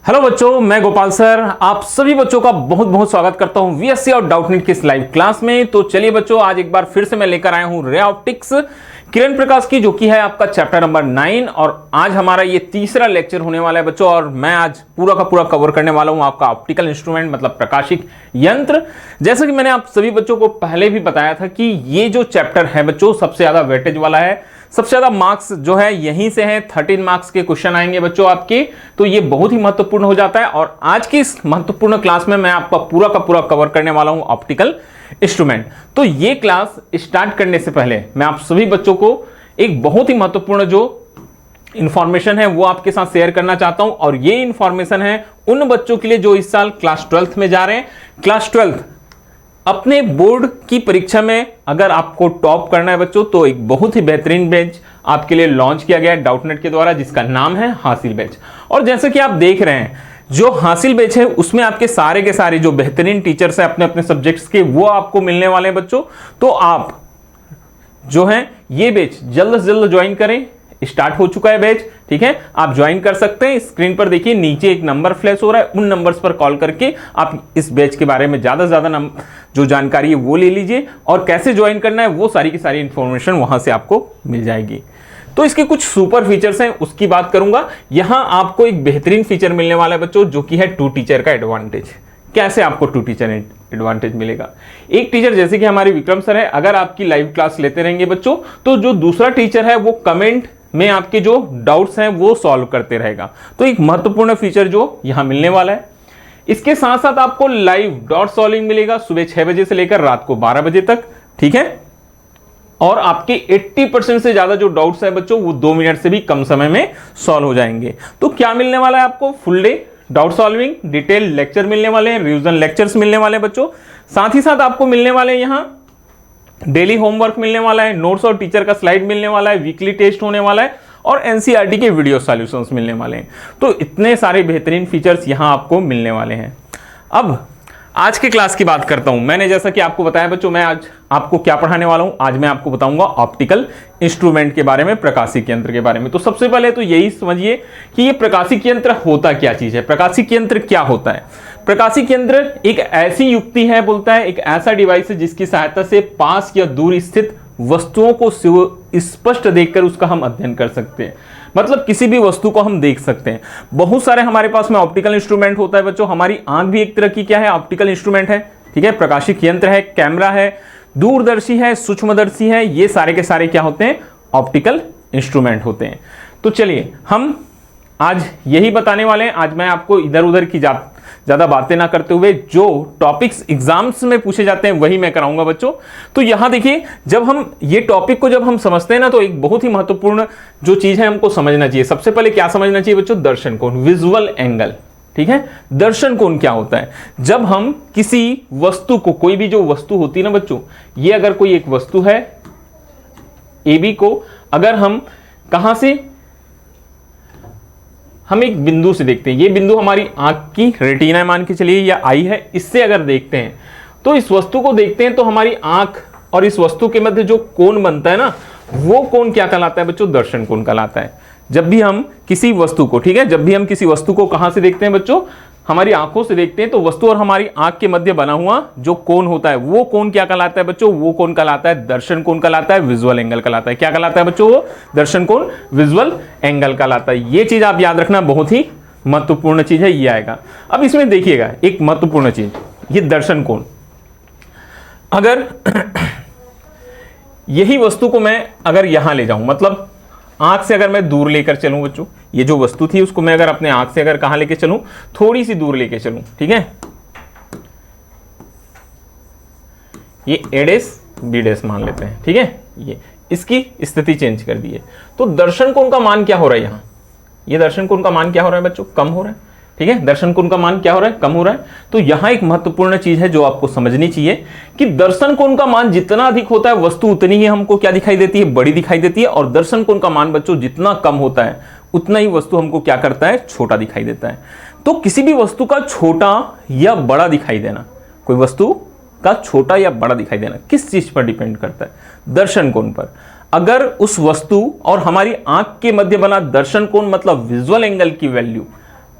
Hello बच्चों, मैं Gopal sir आप सभी बच्चों का बहुत बहुत स्वागत करता हूं वीएससी और डाउटनेट की इस लाइव क्लास में। तो चलिए बच्चों, आज एक बार फिर से मैं लेकर आया हूं रे ऑप्टिक्स किरण प्रकाश की, जो कि है आपका चैप्टर नंबर 9 और आज हमारा ये तीसरा लेक्चर होने वाला है बच्चों। और मैं आज पूरा का पूरा कवर करने वाला हूं आपका ऑप्टिकल इंस्ट्रूमेंट मतलब प्रकाशिक यंत्र। जैसा कि मैंने आप सभी बच्चों को पहले भी बताया था कि ये जो चैप्टर है बच्चों सबसे ज्यादा वेटेज वाला है, सबसे ज्यादा मार्क्स जो है यहीं से है, 13 मार्क्स के क्वेश्चन आएंगे बच्चों आपके। तो ये बहुत ही महत्वपूर्ण हो जाता है और आज की इस महत्वपूर्ण क्लास में मैं आपका पूरा का पूरा कवर करने वाला हूं ऑप्टिकल इंस्ट्रूमेंट। तो ये क्लास स्टार्ट करने से पहले मैं आप सभी बच्चों को एक बहुत ही महत्वपूर्ण जो इंफॉर्मेशन है वो आपके साथ शेयर करना चाहता हूं। और ये इंफॉर्मेशन है उन बच्चों के लिए जो इस साल क्लास 12th में जा रहे हैं। क्लास 12th अपने बोर्ड की परीक्षा में अगर आपको टॉप करना है बच्चों, तो एक बहुत ही बेहतरीन बैच आपके लिए लॉन्च किया गया है डाउटनेट के द्वारा, जिसका नाम है हासिल बैच। और जैसे कि आप देख रहे हैं, जो हासिल बैच है उसमें आपके सारे के सारे जो बेहतरीन टीचर्स हैं अपने अपने सब्जेक्ट्स के, वो आपको मिलने वाले हैं बच्चों। तो आप जो है ये बैच जल्द से जल्द ज्वाइन करें। स्टार्ट हो चुका है बैच, ठीक है, आप ज्वाइन कर सकते हैं। स्क्रीन पर देखिए नीचे एक नंबर फ्लैश हो रहा है, उन नंबर्स पर कॉल करके आप इस बैच के बारे में ज्यादा से ज्यादा जो जानकारी है वो ले लीजिए और कैसे ज्वाइन करना है वो सारी की सारी इंफॉर्मेशन वहां से आपको मिल जाएगी। तो इसके कुछ सुपर फीचर्स हैं उसकी बात करूंगा। यहां आपको एक बेहतरीन फीचर मिलने वाला है बच्चों, जो कि है 2 टीचर का एडवांटेज। कैसे आपको 2 टीचर एडवांटेज मिलेगा? एक टीचर जैसे कि हमारे विक्रम सर है, अगर आपकी लाइव क्लास लेते रहेंगे बच्चों, तो जो दूसरा टीचर है वो कमेंट में आपके जो डाउट्स हैं वो सॉल्व करते रहेगा। तो एक महत्वपूर्ण फीचर जो यहां मिलने वाला है। इसके साथ साथ आपको लाइव डॉट सॉल्विंग मिलेगा सुबह 6 बजे से लेकर रात को 12 बजे तक, ठीक है। और आपके 80% से ज्यादा जो डाउट्स है बच्चों वो 2 मिनट से भी कम समय में सॉल्व हो जाएंगे। तो क्या मिलने वाला है आपको? Full day doubt solving, detail lecture मिलने वाले हैं, रिवीजन लेक्चर्स मिलने वाले हैं बच्चों। साथ ही साथ आपको मिलने वाले हैं यहां डेली होमवर्क मिलने वाला है, नोट्स और टीचर का स्लाइड मिलने वाला है, वीकली टेस्ट होने वाला है और एनसीईआरटी के वीडियो सॉल्यूशंस मिलने वाले हैं। तो इतने सारे बेहतरीन फीचर्स यहां आपको मिलने वाले हैं। अब आज के क्लास की बात करता हूं। मैंने जैसा कि आपको बताया बच्चों, मैं आज आपको क्या पढ़ाने वाला हूं। आज मैं आपको बताऊंगा ऑप्टिकल इंस्ट्रूमेंट के बारे में, प्रकाशिक यंत्र के बारे में। तो सबसे पहले तो यही समझिए कि ये प्रकाशिक यंत्र होता क्या चीज है। प्रकाशिक यंत्र क्या होता है? प्रकाशिक यंत्र एक ऐसी युक्ति है, बोलता है एक ऐसा डिवाइस है जिसकी सहायता से पास या दूर स्थित वस्तुओं को स्पष्ट देखकर उसका हम अध्ययन कर सकते हैं। मतलब किसी भी वस्तु को हम देख सकते हैं। बहुत सारे हमारे पास में ऑप्टिकल इंस्ट्रूमेंट होता है बच्चों। हमारी आंख भी एक तरह की क्या है? ऑप्टिकल इंस्ट्रूमेंट है, ठीक है। प्रकाशिक यंत्र है, कैमरा है, दूरदर्शी है, सूक्ष्मदर्शी है, ये सारे के सारे क्या होते हैं? ऑप्टिकल इंस्ट्रूमेंट होते हैं। तो चलिए हम आज यही बताने वाले हैं। आज मैं आपको इधर उधर की ज्यादा बातें ना करते हुए जो टॉपिक्स एग्जाम्स में पूछे जाते हैं वही मैं कराऊंगा बच्चों। तो यहां देखिए, जब हम ये टॉपिक को जब हम समझते हैं ना, तो एक बहुत ही महत्वपूर्ण जो चीज है हमको समझना चाहिए। सबसे पहले क्या समझना चाहिए बच्चों? दर्शन कोण, विजुअल एंगल, ठीक है। दर्शन कोण क्या होता है? जब हम किसी वस्तु को, कोई भी जो वस्तु होती है ना बच्चों, ये अगर कोई एक वस्तु है AB को, अगर हम कहां से, हम एक बिंदु से देखते हैं, ये बिंदु हमारी आंख की रेटिना मान के चलिए या आई है, इससे अगर देखते हैं तो इस वस्तु को देखते हैं तो हमारी आंख और इस वस्तु के मध्य जो कोण बनता है ना, वो कोण क्या कहलाता है बच्चों? दर्शन कोण कहलाता है। जब भी हम किसी वस्तु को, ठीक है, जब भी हम किसी वस्तु को कहां से देखते हैं बच्चों? हमारी आंखों से देखते हैं, तो वस्तु और हमारी आंख के मध्य बना हुआ जो कोण होता है वो कोण क्या कहलाता है बच्चों? वो कोण कहलाता है दर्शन कोण कहलाता है, विजुअल एंगल कहलाता है। क्या कहलाता है बच्चों? वो दर्शन कोण, विजुअल एंगल कहलाता है। ये चीज आप याद रखना, बहुत ही महत्वपूर्ण चीज है, ये आएगा। अब इसमें देखिएगा एक महत्वपूर्ण चीज, ये दर्शन कोण। अगर यही वस्तु को मैं अगर यहां ले जाऊं, मतलब आंख से अगर मैं दूर लेकर चलूं बच्चों, ये जो वस्तु थी उसको मैं अगर अपने आंख से अगर कहां लेके चलूं, थोड़ी सी दूर लेके चलूं, ठीक है, ये A' B' मान लेते हैं, ठीक है, ये इसकी स्थिति चेंज कर दी है। तो दर्शन कोण का मान क्या हो रहा है यहां? ये दर्शन कोण का मान क्या हो रहा है बच्चों? कम हो रहा है, ठीक है। दर्शन कोण का मान क्या हो रहा है? कम हो रहा है। तो यहां एक महत्वपूर्ण चीज है जो आपको समझनी चाहिए कि दर्शन कोण का मान जितना अधिक होता है वस्तु उतनी ही हमको क्या दिखाई देती है? बड़ी दिखाई देती है। और दर्शन कोण का मान बच्चों जितना कम होता है उतना ही वस्तु हमको क्या करता है? छोटा दिखाई देता है। तो किसी भी वस्तु का छोटा या बड़ा दिखाई देना, कोई वस्तु का छोटा या बड़ा दिखाई देना किस चीज पर डिपेंड करता है? दर्शन कोण पर। अगर उस वस्तु और हमारी आंख के मध्य बना दर्शन कोण मतलब विजुअल एंगल की वैल्यू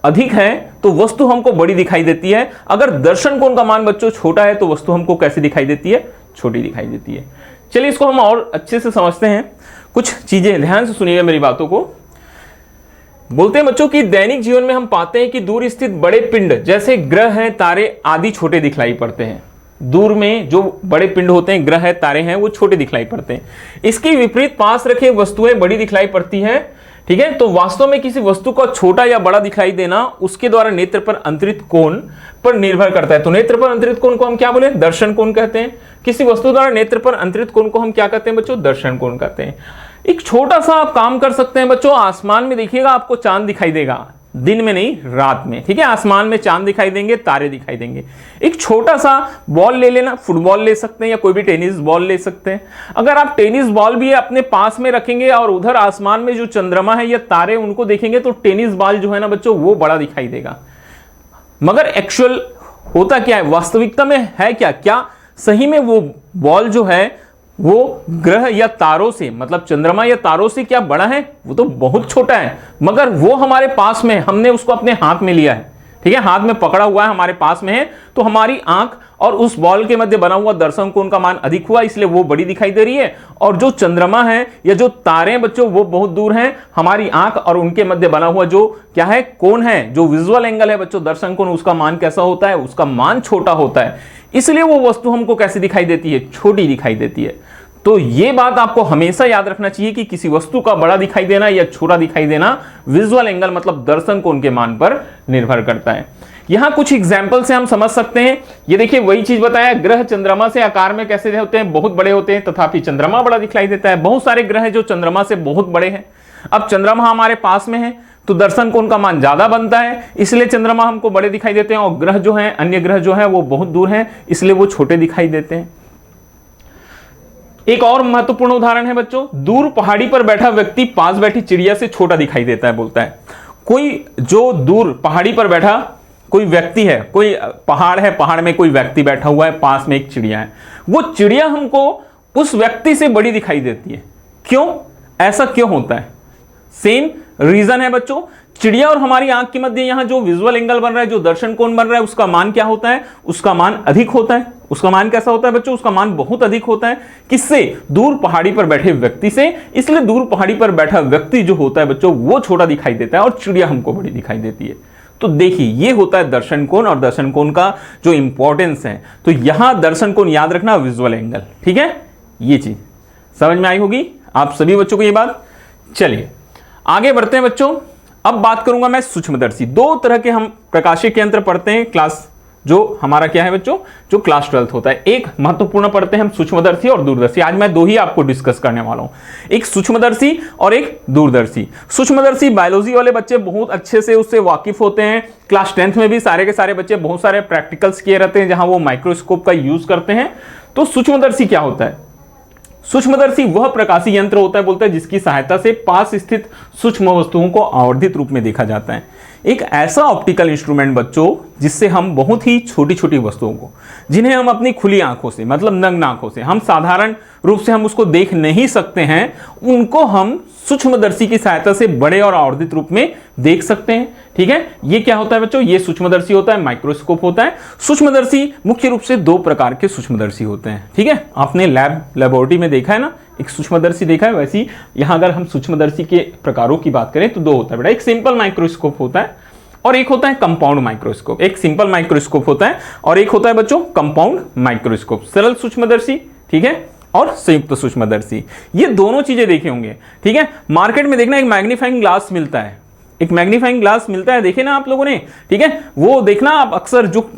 अधिक है तो वस्तु हमको बड़ी दिखाई देती है। अगर दर्शन कोण का मान बच्चों छोटा है तो वस्तु हमको कैसी दिखाई देती है? छोटी दिखाई देती है। चलिए इसको हम और अच्छे से समझते हैं। कुछ चीजें ध्यान से सुनिएगा मेरी बातों को। बोलते हैं बच्चों कि दैनिक जीवन में हम पाते हैं कि दूर स्थित बड़े पिंड जैसे ग्रह हैं, तारे आदि छोटे दिखलाई पड़ते हैं। दूर में जो बड़े पिंड होते हैं, ग्रह है, तारे हैं, वो छोटे दिखलाई पड़ते हैं। इसके विपरीत पास रखे वस्तुएं बड़ी दिखलाई पड़ती हैं। ठीक है, तो वास्तव में किसी वस्तु को छोटा या बड़ा दिखाई देना उसके द्वारा नेत्र पर अंतरित कोण पर निर्भर करता है। तो नेत्र पर अंतरित कोण को हम क्या बोले? दर्शन कोण कहते हैं। किसी वस्तु द्वारा नेत्र पर अंतरित कोण को हम क्या कहते हैं बच्चों? दर्शन कोण कहते हैं। एक छोटा सा आप काम कर सकते हैं बच्चों। आसमान में देखिएगा आपको चांद दिखाई देगा, दिन में नहीं, रात में। ठीक है, आसमान में चांद दिखाई देंगे, तारे दिखाई देंगे। एक छोटा सा बॉल ले लेना, फुटबॉल ले सकते हैं या कोई भी टेनिस बॉल ले सकते हैं। अगर आप टेनिस बॉल भी अपने पास में रखेंगे और उधर आसमान में जो चंद्रमा है या तारे उनको देखेंगे तो टेनिस बॉल जो है ना बच्चों वो बड़ा दिखाई देगा। मगर एक्चुअल होता क्या है, वास्तविकता में है क्या? क्या सही में वो बॉल जो है वो ग्रह या तारों से, मतलब चंद्रमा या तारों से क्या बड़ा है? वो तो बहुत छोटा है, मगर वो हमारे पास में, हमने उसको अपने हाथ में लिया है। ठीक है, हाथ में पकड़ा हुआ है, हमारे पास में है, तो हमारी आंख और उस बॉल के मध्य बना हुआ दर्शन कोण का मान अधिक हुआ, इसलिए वो बड़ी दिखाई दे रही है। और जो चंद्रमा है या जो तारे हैं बच्चों वो बहुत दूर हैं, हमारी आंख और उनके मध्य बना हुआ जो क्या है, कोण है, जो विजुअल एंगल है बच्चों, दर्शन कोण, उसका मान कैसा होता है? उसका मान छोटा होता है। इसलिए वो वस्तु हमको कैसी दिखाई देती है? छोटी दिखाई देती है। तो ये बात आपको हमेशा याद रखना चाहिए कि किसी वस्तु का बड़ा दिखाई देना या छोटा दिखाई देना विजुअल एंगल मतलब दर्शन कोण के मान पर निर्भर करता है। यहां कुछ एग्जांपल से हम समझ सकते हैं। ये देखिए वही चीज बताया, ग्रह चंद्रमा से आकार में कैसे होते हैं? बहुत बड़े होते हैं, तथापि चंद्रमा बड़ा दिखलाई देता है। बहुत सारे ग्रह हैं जो चंद्रमा से बहुत बड़े हैं। अब चंद्रमा हमारे पास में है तो दर्शन कोण का मान ज्यादा बनता है, इसलिए चंद्रमा हमको बड़े दिखाई देते हैं। और ग्रह जो है, अन्य ग्रह जो है वो बहुत दूर है, इसलिए वो छोटे दिखाई देते हैं। एक और महत्वपूर्ण उदाहरण है बच्चों, दूर पहाड़ी पर बैठा व्यक्ति पास बैठी चिड़िया से छोटा दिखाई देता है। बोलता है कोई जो दूर पहाड़ी पर बैठा कोई व्यक्ति है, कोई पहाड़ है, पहाड़ में कोई व्यक्ति बैठा हुआ है, पास में एक चिड़िया है, वो चिड़िया हमको उस व्यक्ति से बड़ी दिखाई देती है। क्यों? ऐसा क्यों होता है? सेम रीजन है बच्चों। चिड़िया और हमारी आंख के मध्य यहां जो विजुअल एंगल बन रहा है, जो दर्शन कोण बन रहा है, उसका मान क्या होता है? उसका मान अधिक होता है। उसका मान कैसा होता है बच्चों? उसका मान बहुत अधिक होता है। किससे? दूर पहाड़ी पर बैठे व्यक्ति से। इसलिए दूर पहाड़ी पर बैठा व्यक्ति जो होता है बच्चों वो छोटा दिखाई देता है और चिड़िया हमको बड़ी दिखाई देती है। तो देखिए ये होता है दर्शन कोण और दर्शन कोण का जो इंपॉर्टेंस है। तो यहां दर्शन कोण याद रखना, विजुअल एंगल। ठीक है, ये चीज समझ में आई होगी आप सभी बच्चों को ये बात। चलिए आगे बढ़ते हैं बच्चों। अब बात करूंगा मैं सूक्ष्मदर्शी। दो तरह के हम प्रकाशिक यंत्र पढ़ते हैं क्लास, जो हमारा क्या है बच्चों, जो क्लास 12th होता है। एक महत्वपूर्ण पढ़ते हैं हम सूक्ष्मदर्शी और दूरदर्शी। आज मैं दो ही आपको डिस्कस करने वाला हूं, एक सूक्ष्मदर्शी और एक दूरदर्शी। सूक्ष्मदर्शी बायोलॉजी वाले बच्चे बहुत अच्छे से उससे वाकिफ होते हैं। क्लास 10th में भी सारे के सारे बच्चे बहुत सारे प्रैक्टिकल्स किए रहते हैं जहां वो माइक्रोस्कोप का यूज करते हैं। तो सूक्ष्मदर्शी क्या होता है? सूक्ष्मदर्शी वह प्रकाशीय यंत्र होता है, बोलता है, जिसकी सहायता से पास स्थित सूक्ष्म वस्तुओं को आवर्धित रूप में देखा जाता है। एक ऐसा ऑप्टिकल इंस्ट्रूमेंट बच्चों जिससे हम बहुत ही छोटी छोटी वस्तुओं को, जिन्हें हम अपनी खुली आंखों से, मतलब नग्न आंखों से, हम साधारण रूप से हम उसको देख नहीं सकते हैं, उनको हम सूक्ष्मदर्शी की सहायता से बड़े और आवर्धित रूप में देख सकते हैं। ठीक है, ये क्या होता है बच्चों? ये सूक्ष्मदर्शी होता है, माइक्रोस्कोप होता है। सूक्ष्मदर्शी मुख्य रूप से दो प्रकार के सूक्ष्मदर्शी होते हैं। ठीक है, आपने लेबोरेटरी में देखा है ना, एक सूक्ष्मदर्शी देखा है, वैसे ही यहां अगर हम सूक्ष्मदर्शी के प्रकारों की बात करें तो दो होता है बेटा। एक सिंपल माइक्रोस्कोप होता है और एक होता है कंपाउंड माइक्रोस्कोप। एक सिंपल माइक्रोस्कोप होता है और एक होता है बच्चों कंपाउंड माइक्रोस्कोप। सरल सूक्ष्मदर्शी, ठीक है, और संयुक्त सूक्ष्मदर्शी, ये दोनों चीजें देखे होंगे। ठीक है, मार्केट में देखना एक मैग्नीफाइंग ग्लास मिलता है, एक मैग्नीफाइंग ग्लास मिलता है, देखे ना आप लोगों ने। ठीक है, वो देखना आप अक्सर जो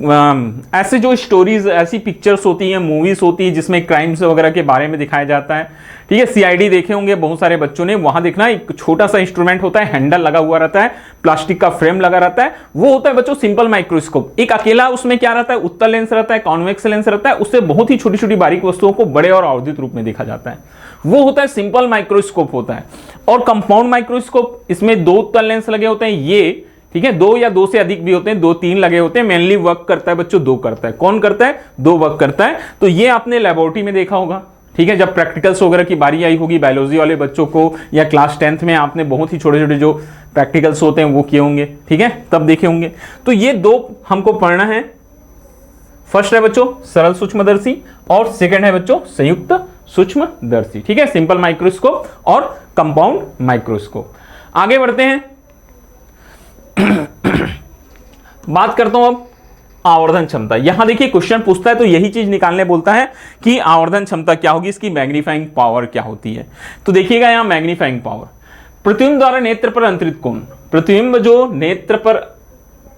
ऐसे जो स्टोरीज, ऐसी पिक्चर्स होती हैं, मूवीज होती है जिसमें क्राइम्स वगैरह के बारे में दिखाया जाता है। ठीक है, सीआईडी देखे होंगे बहुत सारे बच्चों ने। वहां देखना एक छोटा सा इंस्ट्रूमेंट होता है, हैंडल लगा हुआ रहता है, प्लास्टिक का फ्रेम लगा रहता है, वो होता है बच्चों सिंपल माइक्रोस्कोप। एक अकेला उसमें क्या रहता है, उत्तल लेंस रहता है, कॉन्वेक्स लेंस रहता है, उससे बहुत ही छोटी छोटी बारीक वस्तुओं को बड़े और आवर्धित रूप में देखा जाता है, वो होता है सिंपल माइक्रोस्कोप होता है। और कंपाउंड माइक्रोस्कोप, इसमें दो उत्तल लेंस लगे होते हैं, ये ठीक है, दो या दो से अधिक भी होते हैं, दो तीन लगे होते हैं। मेनली वर्क करता है बच्चों दो करता है। कौन करता है? दो वर्क करता है। तो ये आपने लेबोरेटरी में देखा होगा। ठीक है, जब प्रैक्टिकल्स वगैरह की बारी आई होगी बायोलॉजी वाले बच्चों को, या क्लास 10th में आपने बहुत ही छोटे छोटे जो प्रैक्टिकल्स होते हैं वो किए होंगे, ठीक है, तब देखे होंगे। तो ये दो हमको पढ़ना है। फर्स्ट है बच्चों सरल सूक्ष्मदर्शी और सेकंड है बच्चों संयुक्त सूक्ष्मदर्शी, ठीक है, सिंपल माइक्रोस्कोप और कंपाउंड माइक्रोस्कोप। आगे बढ़ते हैं। बात करता हूं अब आवर्धन क्षमता। यहां देखिए क्वेश्चन पूछता है तो यही चीज निकालने बोलता है कि आवर्धन क्षमता क्या होगी, इसकी मैग्नीफाइंग पावर क्या होती है। तो देखिएगा यहां मैग्नीफाइंग पावर, प्रतिबिंब द्वारा नेत्र पर अंतरित कोण, प्रतिबिंब जो नेत्र पर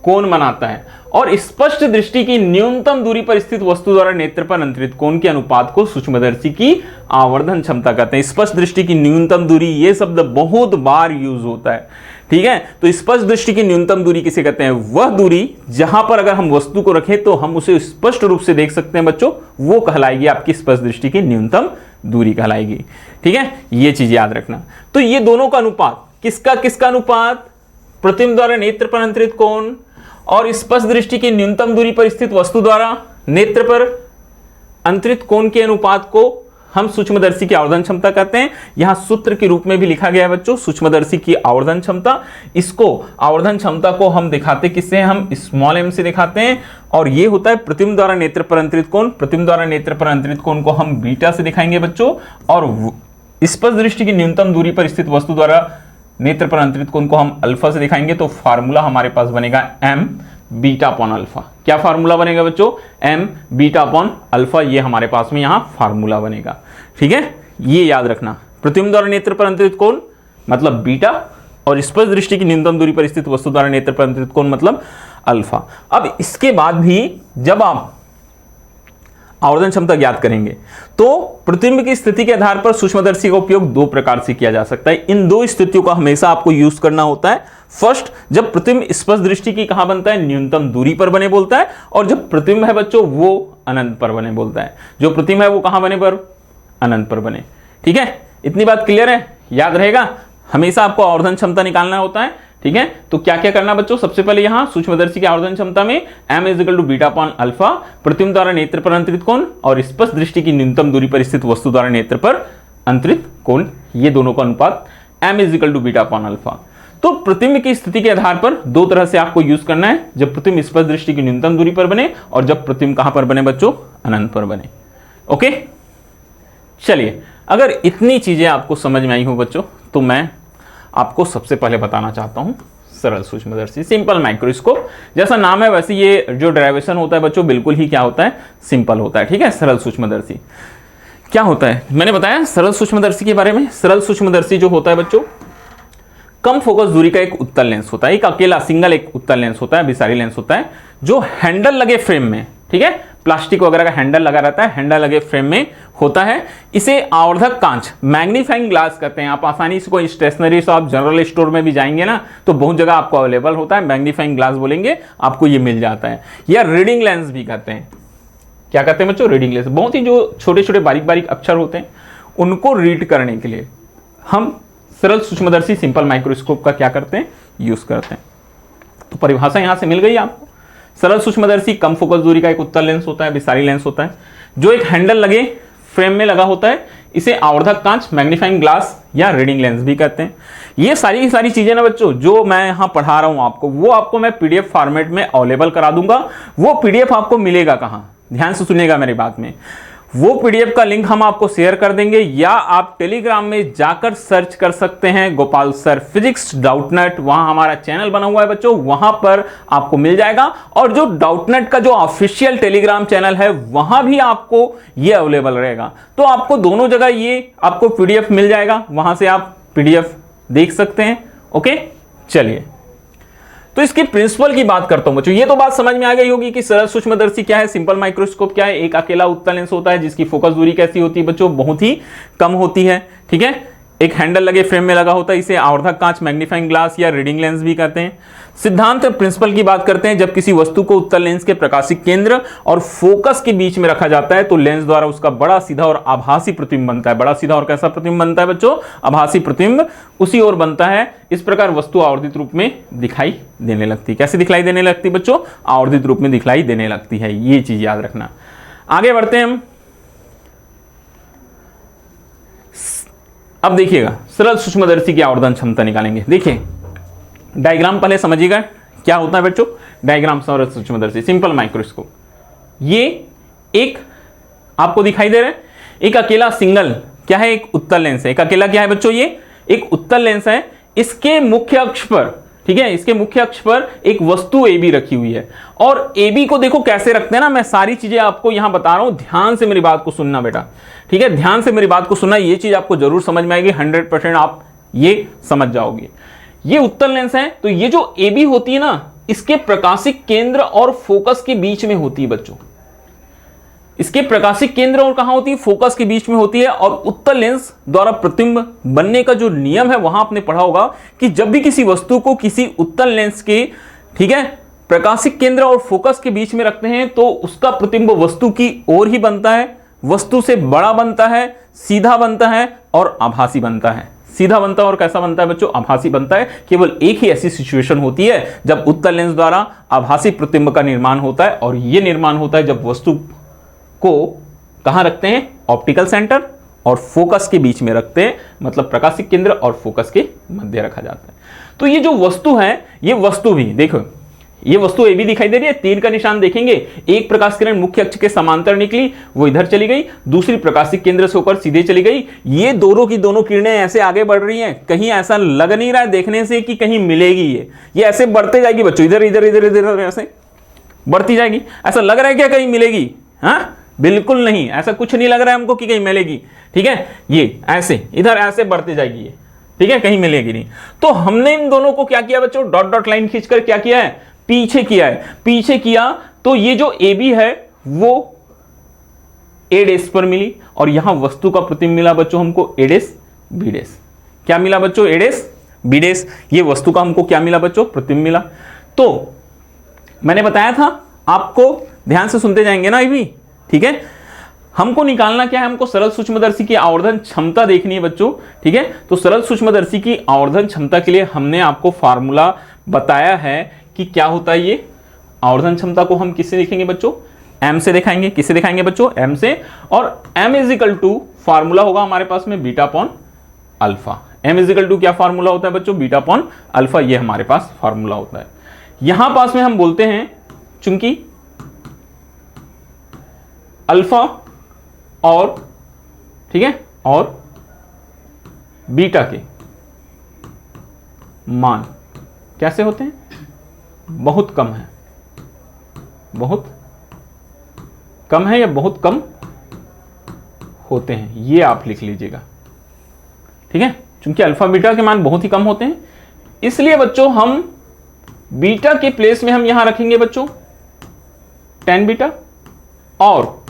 कोण बनाता है और स्पष्ट दृष्टि की न्यूनतम दूरी पर स्थित वस्तु द्वारा नेत्र पर अंतरित कोण के अनुपात को सूक्ष्मदर्शी की आवर्धन क्षमता कहते हैं। स्पष्ट दृष्टि की न्यूनतम दूरी, ये शब्द बहुत बार यूज होता है, ठीक है। तो स्पष्ट दृष्टि की न्यूनतम दूरी किसे कहते हैं, वह दूरी जहां पर अगर हम वस्तु को रखें तो हम उसे स्पष्ट रूप से देख सकते हैं बच्चों, वो कहलाएगी आपकी स्पष्ट दृष्टि की न्यूनतम दूरी कहलाएगी, ठीक है, ये चीज याद रखना। तो ये दोनों का अनुपात, किसका किसका अनुपात, प्रतिबिंब द्वारा नेत्र पर अंतरित कोण और स्पष्ट दृष्टि की न्यूनतम दूरी पर स्थित वस्तु द्वारा नेत्र पर अंतरित कोण के अनुपात को हम सूक्ष्मदर्शी की आवर्धन क्षमता कहते हैं। यहां सूत्र के रूप में भी लिखा गया है बच्चों सूक्ष्मदर्शी की आवर्धन क्षमता। इसको आवर्धन क्षमता को हम दिखाते किससे, हम स्मॉल m से दिखाते हैं, और ये होता है प्रतिबिंब द्वारा नेत्र पर अंतरित कोण। प्रतिबिंब द्वारा नेत्र पर अंतरित कोण को हम बीटा से दिखाएंगे बच्चों, और स्पष्ट दृष्टि की न्यूनतम दूरी पर स्थित वस्तु द्वारा नेत्र पर अंतरित कोण को हम अल्फा से दिखाएंगे। तो फार्मूला हमारे पास बनेगा m बीटा अपॉन अल्फा। क्या फार्मूला बनेगा बच्चों, m बीटा अपॉन अल्फा, ये हमारे पास में यहां फार्मूला बनेगा, ठीक है, ये याद रखना। प्रतिबिंब द्वारा नेत्र पर अंतरित कोण मतलब बीटा, और स्पष्ट दृष्टि की न्यूनतम दूरी पर स्थित वस्तु द्वारा नेत्र पर अंतरित कोण मतलब अल्फा। अब इसके बाद भी जब आप आवर्धन क्षमता ज्ञात करेंगे तो प्रतिबिंब की स्थिति के आधार पर सूक्ष्मदर्शी का उपयोग दो प्रकार से किया जा सकता है। इन दो स्थितियों का हमेशा आपको यूज करना होता है। फर्स्ट, जब प्रतिबिंब स्पष्ट दृष्टि की कहां बनता है, न्यूनतम दूरी पर बने बोलता है, और जब प्रतिबिंब है बच्चों वो अनंत पर बने बोलता है। जो प्रतिबिंब है वो कहां बने, पर अनंत पर बने, ठीक है, इतनी बात क्लियर है, याद रहेगा। हमेशा आपको आवर्धन क्षमता निकालना होता है, ठीक है। तो क्या क्या करना बच्चों, सबसे पहले यहां सूक्ष्मदर्शी की आवर्धन क्षमता में m is to beta upon alpha, प्रतिबिंब द्वारा नेत्र पर अंतरित कोण और स्पष्ट दृष्टि की न्यूनतम दूरी पर स्थित वस्तु द्वारा नेत्र पर अंतरित कोण, ये दोनों का अनुपात m is to beta upon alpha. तो प्रतिबिंब की स्थिति के आधार पर दो तरह से आपको यूज करना है, जब प्रतिबिंब स्पष्ट दृष्टि की न्यूनतम दूरी पर बने और जब प्रतिबिंब कहां पर बने बच्चों, अनंत पर बने। ओके, चलिए, अगर इतनी चीजें आपको समझ में आई हो बच्चों, तो मैं आपको सबसे पहले बताना चाहता हूं सरल सूक्ष्मदर्शी, सिंपल माइक्रोस्कोप। जैसा नाम है वैसे ये जो डेरिवेशन होता है बच्चों बिल्कुल ही क्या होता है, सिंपल होता है, ठीक है। सरल सूक्ष्मदर्शी क्या होता है, मैंने बताया सरल सूक्ष्मदर्शी के बारे में। सरल सूक्ष्मदर्शी जो होता है बच्चों, कम फोकस दूरी का एक उत्तल लेंस होता है, एक अकेला सिंगल एक उत्तल लेंस होता है, अभिसारी लेंस होता है, जो हैंडल लगे फ्रेम में, ठीक है, प्लास्टिक वगैरह का हैंडल लगा रहता है, हैंडल लगे फ्रेम में होता है। इसे आवर्धक कांच, मैग्नीफाइंग ग्लास कहते हैं। आप आसानी से कोई स्टेशनरी शॉप, जनरल स्टोर में भी जाएंगे ना, तो बहुत जगह आपको अवेलेबल होता है, मैग्नीफाइंग ग्लास बोलेंगे, आपको ये मिल जाता है। या रीडिंग लेंस भी कहते हैं। क्या कहते हैं बच्चों, रीडिंग लेंस। बहुत ही जो छोटे छोटे बारीक बारीक अक्षर होते हैं उनको रीड करने के लिए हम सरल सूक्ष्मदर्शी सिंपल माइक्रोस्कोप का क्या करते हैं, यूज करते हैं। तो परिभाषा यहां से मिल गई आपको। सरल सूक्ष्मदर्शी कम फोकस दूरी का एक उत्तल लेंस होता है, विसारी लेंस होता है, जो एक हैंडल लगे फ्रेम में लगा होता है। इसे आवर्धक कांच, मैग्नीफाइंग ग्लास या रीडिंग लेंस भी कहते हैं। ये सारी सारी चीजें ना बच्चों जो मैं यहां पढ़ा रहा हूं आपको, वो आपको मैं पीडीएफ फॉर्मेट में अवेलेबल करा दूंगा। वो पीडीएफ आपको मिलेगा कहां, ध्यान से सुनिएगा मेरी बात में। वो पीडीएफ का लिंक हम आपको शेयर कर देंगे, या आप टेलीग्राम में जाकर सर्च कर सकते हैं गोपाल सर फिजिक्स डाउटनेट, वहां हमारा चैनल बना हुआ है बच्चों, वहां पर आपको मिल जाएगा। और जो डाउटनेट का जो ऑफिशियल टेलीग्राम चैनल है वहां भी आपको ये अवेलेबल रहेगा। तो आपको दोनों जगह ये आपको पीडीएफ मिल जाएगा, वहां से आप पीडीएफ देख सकते हैं। ओके, चलिए, तो इसकी प्रिंसिपल की बात करता हूं बच्चों। ये तो बात समझ में आ गई होगी कि सरल सूक्ष्मदर्शी क्या है, सिंपल माइक्रोस्कोप क्या है। एक अकेला उत्तल लेंस होता है जिसकी फोकस दूरी कैसी होती है बच्चों, बहुत ही कम होती है, ठीक है। एक हैंडल लगे फ्रेम में लगा होता है, इसे आवर्धक कांच, मैग्नीफाइंग ग्लास या रीडिंग लेंस भी कहते हैं। सिद्धांत प्रिंसिपल की बात करते हैं, जब किसी वस्तु को उत्तल लेंस के प्रकाशिक केंद्र और फोकस के बीच में रखा जाता है तो लेंस द्वारा उसका बड़ा सीधा और आभासी प्रतिबिंब बनता है। बड़ा सीधा और कैसा प्रतिबिंब बनता है बच्चों, आभासी प्रतिबिंब उसी ओर बनता है। इस प्रकार वस्तु आवर्धित रूप में दिखाई देने लगती है। कैसे दिखाई देने लगती है बच्चों, आवर्धित रूप में दिखाई देने लगती है, ये चीज याद रखना। आगे बढ़ते हैं हम। अब देखिएगा सरल सूक्ष्मदर्शी की आवर्धन क्षमता निकालेंगे। देखिए डायग्राम पहले समझिएगा क्या होता है बच्चों। डायग्राम सरल सूक्ष्मदर्शी सिंपल माइक्रोस्कोप, ये एक आपको दिखाई दे रहा है, एक अकेला सिंगल क्या है, एक उत्तल लेंस है। एक अकेला क्या है बच्चों, ये एक उत्तल लेंस है। इसके मुख्य अक्ष पर, ठीक है, इसके मुख्य अक्ष पर एक वस्तु AB रखी हुई है। और AB को देखो कैसे रखते हैं ना, मैं सारी चीजें आपको यहां बता रहा हूं, ध्यान से मेरी बात को सुनना बेटा, ठीक है, ध्यान से मेरी बात को सुनना, ये चीज आपको जरूर समझ में आएगी, 100% आप ये समझ जाओगे। ये उत्तल लेंस है, तो ये जो AB होती है ना, इसके प्रकाशिक केंद्र और फोकस के बीच में होती है बच्चों। इसके प्रकाशिक केंद्र और कहां होती है, फोकस के बीच में होती है। और उत्तल लेंस द्वारा प्रतिबिंब बनने का जो नियम है वहां आपने पढ़ा होगा कि जब भी किसी वस्तु को किसी उत्तल लेंस के, ठीक है, प्रकाशिक केंद्र और फोकस के बीच में रखते हैं तो उसका प्रतिबिंब वस्तु की ओर ही बनता है, वस्तु से बड़ा बनता है, सीधा बनता है और आभासी बनता है। सीधा बनता है और कैसा बनता है बच्चों, आभासी बनता है। केवल एक ही ऐसी सिचुएशन होती है जब उत्तल लेंस द्वारा आभासी प्रतिबिंब का निर्माण होता है, और यह निर्माण होता है जब वस्तु को कहां रखते हैं, ऑप्टिकल सेंटर और फोकस के बीच में रखते हैं, मतलब प्रकाशिक केंद्र और फोकस के मध्य रखा जाता है। तो ये जो वस्तु है, ये वस्तु भी देखो, ये वस्तु AB दिखाई दे रही है, तीर का निशान देखेंगे, एक प्रकाश किरण मुख्य अक्ष के समांतर निकली, वो इधर चली गई, दूसरी प्रकाशिक केंद्र से होकर सीधे चली गई। ये दोनों की दोनों किरणें ऐसे आगे बढ़ रही हैं, कहीं ऐसा लग नहीं रहा है देखने से कि कहीं मिलेगी। ये ऐसे बढ़ते जाएगी बच्चों, इधर इधर इधर इधर ऐसे बढ़ती जाएगी। ऐसा लग रहा है क्या कहीं मिलेगी, हाँ बिल्कुल नहीं, ऐसा कुछ नहीं लग रहा है हमको कि कहीं मिलेगी, ठीक है। ये ऐसे इधर ऐसे बढ़ती जाएगी ये, ठीक है, कहीं मिलेगी नहीं। तो हमने इन दोनों को क्या किया बच्चों, डॉट डॉट लाइन खींचकर क्या किया है, पीछे किया है। पीछे किया तो ये जो AB है वो A' पर मिली, और यहां वस्तु का प्रतिबिंब मिला बच्चों हमको A', B'। क्या मिला बच्चों, A', B'। ये वस्तु का हमको क्या मिला बच्चों, प्रतिबिंब मिला। तो मैंने बताया था आपको, ध्यान से सुनते जाएंगे ना अभी, ठीक है। हमको निकालना क्या है, हमको सरल सूक्ष्मदर्शी की आवर्धन क्षमता देखनी है बच्चों, ठीक है। तो सरल सूक्ष्मदर्शी की आवर्धन क्षमता के लिए हमने आपको फार्मूला बताया है कि क्या होता है। ये आवर्धन क्षमता को हम किससे देखेंगे बच्चों, M से दिखाएंगे। किससे दिखाएंगे बच्चों, M से। और M = फार्मूला होगा हमारे पास में बीटा अपॉन अल्फा। M = क्या फार्मूला होता है बच्चों, बीटा अपॉन अल्फा, ये हमारे पास फार्मूला होता है। यहां पास में हम बोलते हैं चूंकि अल्फा और, ठीक है, और बीटा के मान कैसे होते हैं, बहुत कम है, बहुत कम है या बहुत कम होते हैं, ये आप लिख लीजिएगा, ठीक है। क्योंकि अल्फा बीटा के मान बहुत ही कम होते हैं, इसलिए बच्चों हम बीटा के प्लेस में हम यहां रखेंगे बच्चों tan बीटा, और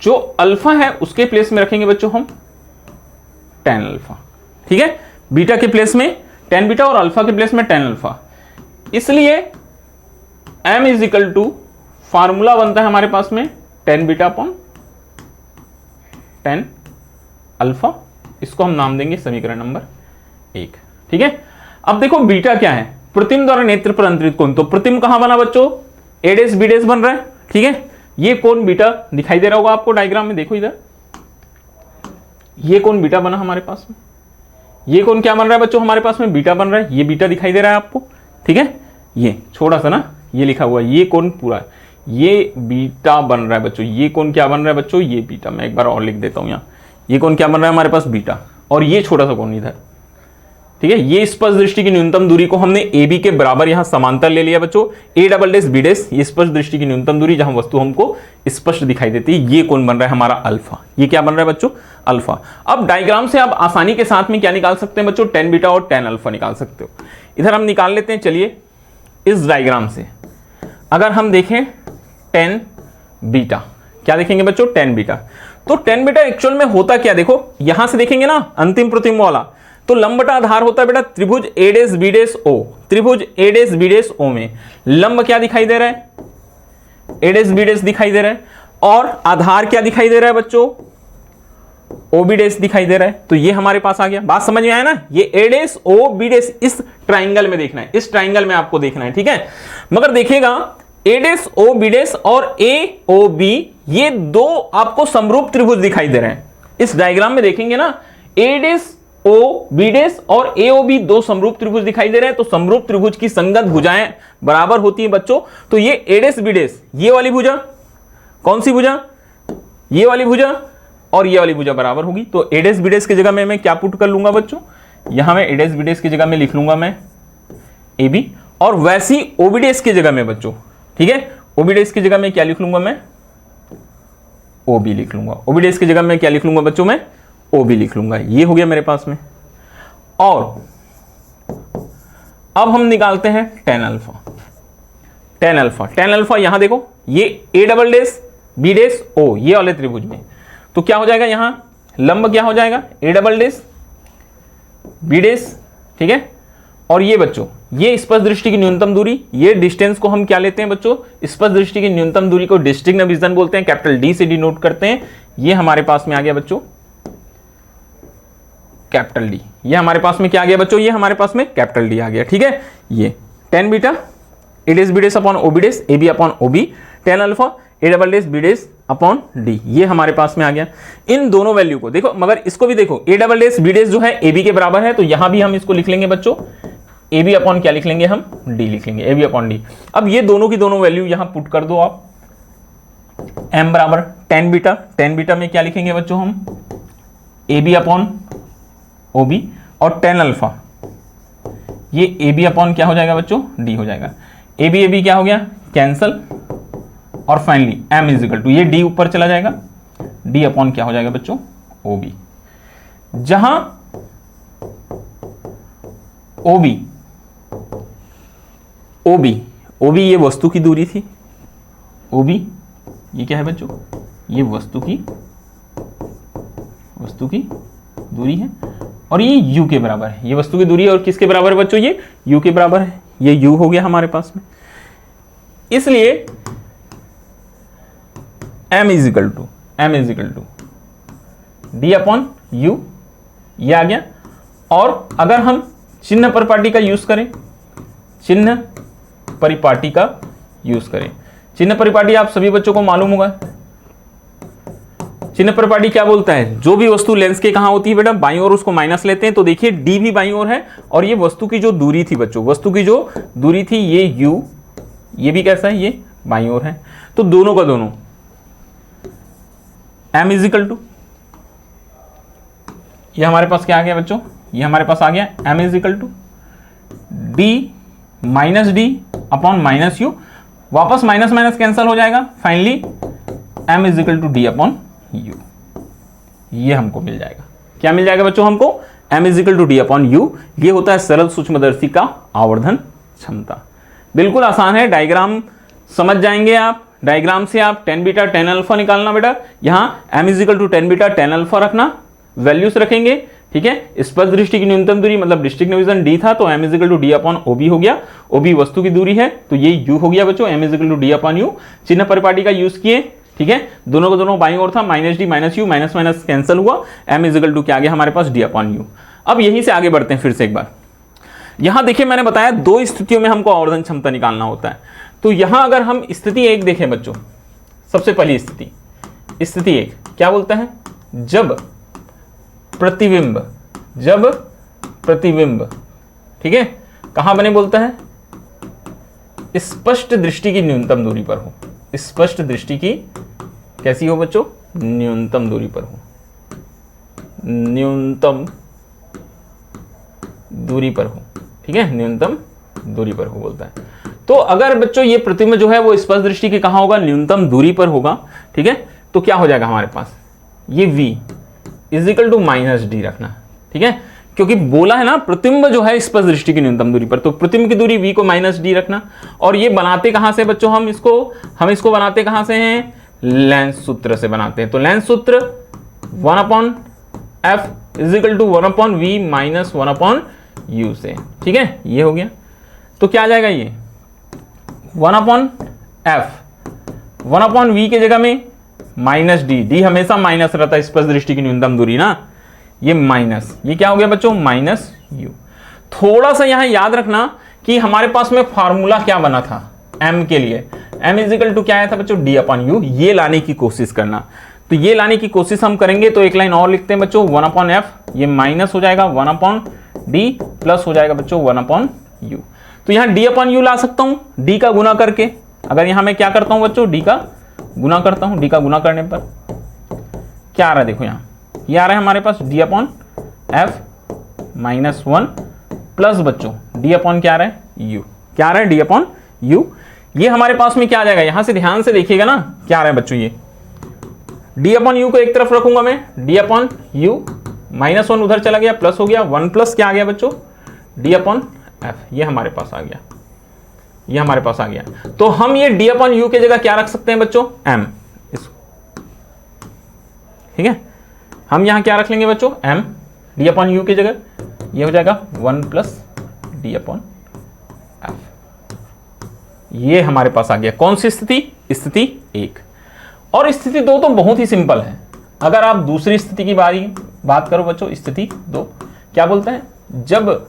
जो अल्फा है उसके प्लेस में रखेंगे बच्चों हम tan अल्फा, ठीक है। बीटा के प्लेस में tan बीटा और अल्फा के प्लेस में tan अल्फा। इसलिए M = फार्मूला बनता है हमारे पास में tan beta upon tan alpha. इसको हम नाम देंगे समीकरण नंबर 1, ठीक है। अब देखो बीटा क्या है, प्रतिबिंब द्वारा नेत्र पर अंतरित कोण। तो प्रतिबिंब कहां बना बच्चों, A', B' बन रहा है, ठीक है। ये कोण बीटा दिखाई दे रहा होगा आपको डायग्राम में, देखो इधर, ये कोण बीटा बना हमारे पास में। ये कोण क्या बन रहा है बच्चों हमारे पास में, बीटा बन रहा है। ये बीटा दिखाई दे रहा है आपको, ठीक है। ये छोटा सा ना ये लिखा हुआ है, ये कोण पूरा ये बीटा बन रहा है बच्चों। ये कोण क्या बन रहा है बच्चों, ये बीटा। मैं एक बार और लिख देता हूं यहाँ, ये कोण क्या बन रहा है हमारे पास, बीटा। और ये छोटा सा कोण इधर, ठीक है। ये स्पर्श दृष्टि की न्यूनतम दूरी को हमने AB के बराबर यहां समांतर ले लिया बच्चों, A', B', ये स्पर्श दृष्टि की न्यूनतम दूरी जहां वस्तु हमको स्पष्ट दिखाई देती है। ये कोण बन रहा है हमारा अल्फा। ये क्या बन रहा है बच्चों, अल्फा। अब डायग्राम से आप आसानी के साथ में क्या निकाल सकते हैं बच्चों, tan बीटा और tan अल्फा निकाल सकते हो। इधर हम निकाल लेते हैं, चलिए। इस डायग्राम से अगर हम देखें tan बीटा, क्या देखेंगे बच्चों, tan बीटा। तो tan बीटा एक्चुअल में होता क्या, देखो यहां से देखेंगे ना अंतिम प्रतिबिंब वाला, तो लंब बटा आधार होता है बेटा त्रिभुज A' B' O। त्रिभुज A' B' O में लंब क्या दिखाई दे रहा है, A' B' दिखाई दे रहा है, और आधार क्या दिखाई दे रहा है बच्चों, OB' दिखाई दे रहा है। तो ये हमारे पास आ गया, बात समझ में आया ना। ये A' O B' इस ट्राइंगल में देखना है, इस ट्राइंगल में आपको देखना है, ठीक है। मगर देखिएगा A' O B' और AOB ये दो आपको समरूप त्रिभुज दिखाई दे रहे हैं। इस डायग्राम में देखेंगे ना, ए डेस ओ बी डेस और ए ओ बी दो समरूप त्रिभुज दिखाई दे रहे हैं, तो समरूप त्रिभुज की संगत भुजाएं बराबर होती हैं बच्चों। तो ये ए डेस बी डेस, ये वाली भुजा, कौन सी भुजा, ये वाली भुजा और ये वाली भुजा बराबर होगी। तो ए डेस बी डेस की जगह में मैं क्या पुट कर लूंगा बच्चों, यहां मैं ए डेस बी डेस की जगह में लिख लूंगा मैं ए बी, और वैसी ओ बी डेस की जगह में बच्चों, ठीक है, ओ बी डेस की जगह में क्या लिख लूंगा मैं, ओ बी लिख लूंगा। ओ बी डेस की जगह में क्या लिख लूंगा बच्चों, मैं ओ बी लिख लूंगा। ये हो गया मेरे पास में। और अब हम निकालते हैं tan alpha. Tan alpha, tan alpha यहां देखो, ये ए डबल डेस बी डेस ओ, ये वाले त्रिभुज में, तो क्या हो जाएगा, यहां लंब क्या हो जाएगा, ए डबल डेस बी डेस, ठीक है। और ये बच्चों, ये स्पर्श दृष्टि की न्यूनतम दूरी, ये डिस्टेंस को हम क्या लेते हैं बच्चों, स्पर्श दृष्टि की न्यूनतम दूरी को डिस्ट्रिक्ट विजन बोलते हैं, कैपिटल डी से डिनोट करते हैं। ये हमारे पास में आ गया बच्चों कैपिटल डी। ये हमारे पास में क्या आ गया बच्चों, ये हमारे पास में कैपिटल डी आ गया, ठीक है। ये tan beta A dash B dash upon O B dash, A B upon O B, tan alpha A double dash B dash upon D, ये हमारे पास में आ गया। इन दोनों वैल्यू को देखो, मगर इसको भी देखो, ए डबल डेस बी डेस जो है ए बी के बराबर है, तो यहां भी हम इसको लिख लेंगे बच्चों, ए बी अपॉन क्या लिख लेंगे हम, डी लिख लेंगे, ए बी अपॉन डी। अब ये दोनों की दोनों वैल्यू यहां पुट कर दो आप, एम बराबर टेन बीटा, टेन बीटा में क्या लिखेंगे बच्चों हम, A B upon O B, और टेन अल्फा ये ए बी अपॉन क्या हो जाएगा बच्चों, डी हो जाएगा। ए बी क्या हो गया, कैंसल, और finally M is equal to, ये डी ऊपर चला जाएगा, डी अपॉन क्या हो जाएगा बच्चों, ओ बी। जहां ओ बी ओ बी ये वस्तु की दूरी थी, ओ बी ये क्या है बच्चों, ये वस्तु की दूरी है, और ये u के बराबर है, ये वस्तु की दूरी है, और किसके बराबर है बच्चों, ये u के बराबर है, ये u हो गया हमारे पास में। इसलिए m is equal to D upon U, ये आ गया। और अगर हम चिन्ह परिपाटी का यूज करें, चिन्ह परिपाटी आप सभी बच्चों को मालूम होगा। चिन्ह परिपाटी क्या बोलता है, जो भी वस्तु लेंस के कहां होती है बेटा, बाईं ओर, उसको माइनस लेते हैं। तो देखिए डी भी बाईं ओर है, और ये वस्तु की जो दूरी थी बच्चों, वस्तु की जो दूरी थी ये u, ये भी कैसा है, ये बाईं ओर है। तो दोनों का दोनों m इज इक्वल टू, ये हमारे पास क्या आ गया बच्चों, ये हमारे पास आ गया m is equal to D minus D upon minus U, वापस माइनस माइनस कैंसिल हो जाएगा, finally m is equal to D upon U, ये हमको मिल जाएगा। क्या मिल जाएगा बच्चों हमको, m is equal to D upon U. ये होता है सरल सूक्ष्मदर्शी का आवर्धन क्षमता। बिल्कुल आसान है, डायग्राम समझ जाएंगे आप, डायग्राम से आप टेन बीटा टेन अल्फा निकालना बेटा, यहाँ m is equal to tan beta tan alpha रखना, वैल्यूज रखेंगे, ठीक है। स्पर्श दृष्टि की न्यूनतम दूरी मतलब डिस्ट्रिक्ट डिवीजन डी था, तो m is equal to D upon O B हो गया, ओ बी वस्तु की दूरी है, तो ये u हो गया बच्चों, m is equal to D upon U. चिन्ह परिपाटी का यूज किए, ठीक है, दोनों को दोनों बाईं ओर था, minus D minus you, minus minus cancel हुआ, m इज इक्वल टू क्या आ गया हमारे पास, डी अपॉन यू। अब यहीं से आगे बढ़ते हैं फिर से एक बार। यहां देखिए मैंने बताया दो स्थितियों में हमको आवर्धन क्षमता निकालना होता है। तो यहां अगर हम स्थिति एक देखें बच्चों, सबसे पहली स्थिति एक क्या बोलता है, जब प्रतिबिंब, ठीक है, कहां बने बोलता है, स्पष्ट दृष्टि की न्यूनतम दूरी पर हो, स्पष्ट दृष्टि की कैसी हो बच्चों, न्यूनतम दूरी पर हो, न्यूनतम दूरी पर हो, ठीक है, न्यूनतम दूरी पर हो बोलता है। तो अगर बच्चों ये प्रतिबिंब जो है वो स्पष्ट दृष्टि की कहां होगा, न्यूनतम दूरी पर होगा, ठीक है, तो क्या हो जाएगा हमारे पास, ये v is equal to minus D रखना, ठीक है, क्योंकि बोला है ना प्रतिबिंब जो है स्पष्ट दृष्टि की न्यूनतम दूरी पर, तो प्रतिबिंब की दूरी v को माइनस डी रखना। और ये बनाते कहां से बच्चों, हम इसको बनाते कहां से हैं, लेंस सूत्र से बनाते हैं। तो लेंस सूत्र 1/f is equal to 1/v minus 1/u से, ठीक है, ये हो गया। तो क्या आ जाएगा, ये 1/v की जगह में माइनस डी हमेशा माइनस रहता है, स्पष्ट दृष्टि की न्यूनतम दूरी ना, ये माइनस, ये क्या हो गया बच्चों, माइनस u। थोड़ा सा यहां याद रखना कि हमारे पास में फार्मूला क्या बना था m के लिए, m इज इक्वल टू क्या आया था बच्चों, d अपॉन यू। ये लाने की कोशिश करना, तो ये लाने की कोशिश हम करेंगे। तो एक लाइन और लिखते हैं बच्चों, 1/f ये माइनस हो जाएगा 1/d प्लस हो जाएगा बच्चों 1/u। तो यहाँ d/u ला सकता हूँ d का गुना करके। अगर यहाँ मैं क्या करता हूँ बच्चों, d का गुना करता हूँ, d का गुना करने पर क्या आ रहा है, देखो यहाँ ये आ रहा है हमारे पास d/f-1 प्लस बच्चों d/ क्या आ रहा है, u। क्या आ रहा है, d/u। ये हमारे पास में क्या आ जाएगा, यहां से ध्यान से देखिएगा ना, क्या आ रहा है बच्चों, ये d/u को एक तरफ रखूंगा मैं, d/u -1 उधर चला गया, प्लस हो गया 1 प्लस क्या आ गया बच्चों, d/f। ये हमारे पास आ गया, ये हमारे पास आ गया। तो हम ये d/u की जगह क्या रख सकते हैं बच्चों, m। ठीक है, हम यहां क्या रख लेंगे बच्चों, m d/u की जगह, ये हो जाएगा 1 प्लस d/f। ये हमारे पास आ गया कौन सी स्थिति, स्थिति 1। और स्थिति 2 तो बहुत ही सिंपल है। अगर आप दूसरी स्थिति की बात करो बच्चों, स्थिति 2 क्या बोलते हैं, जब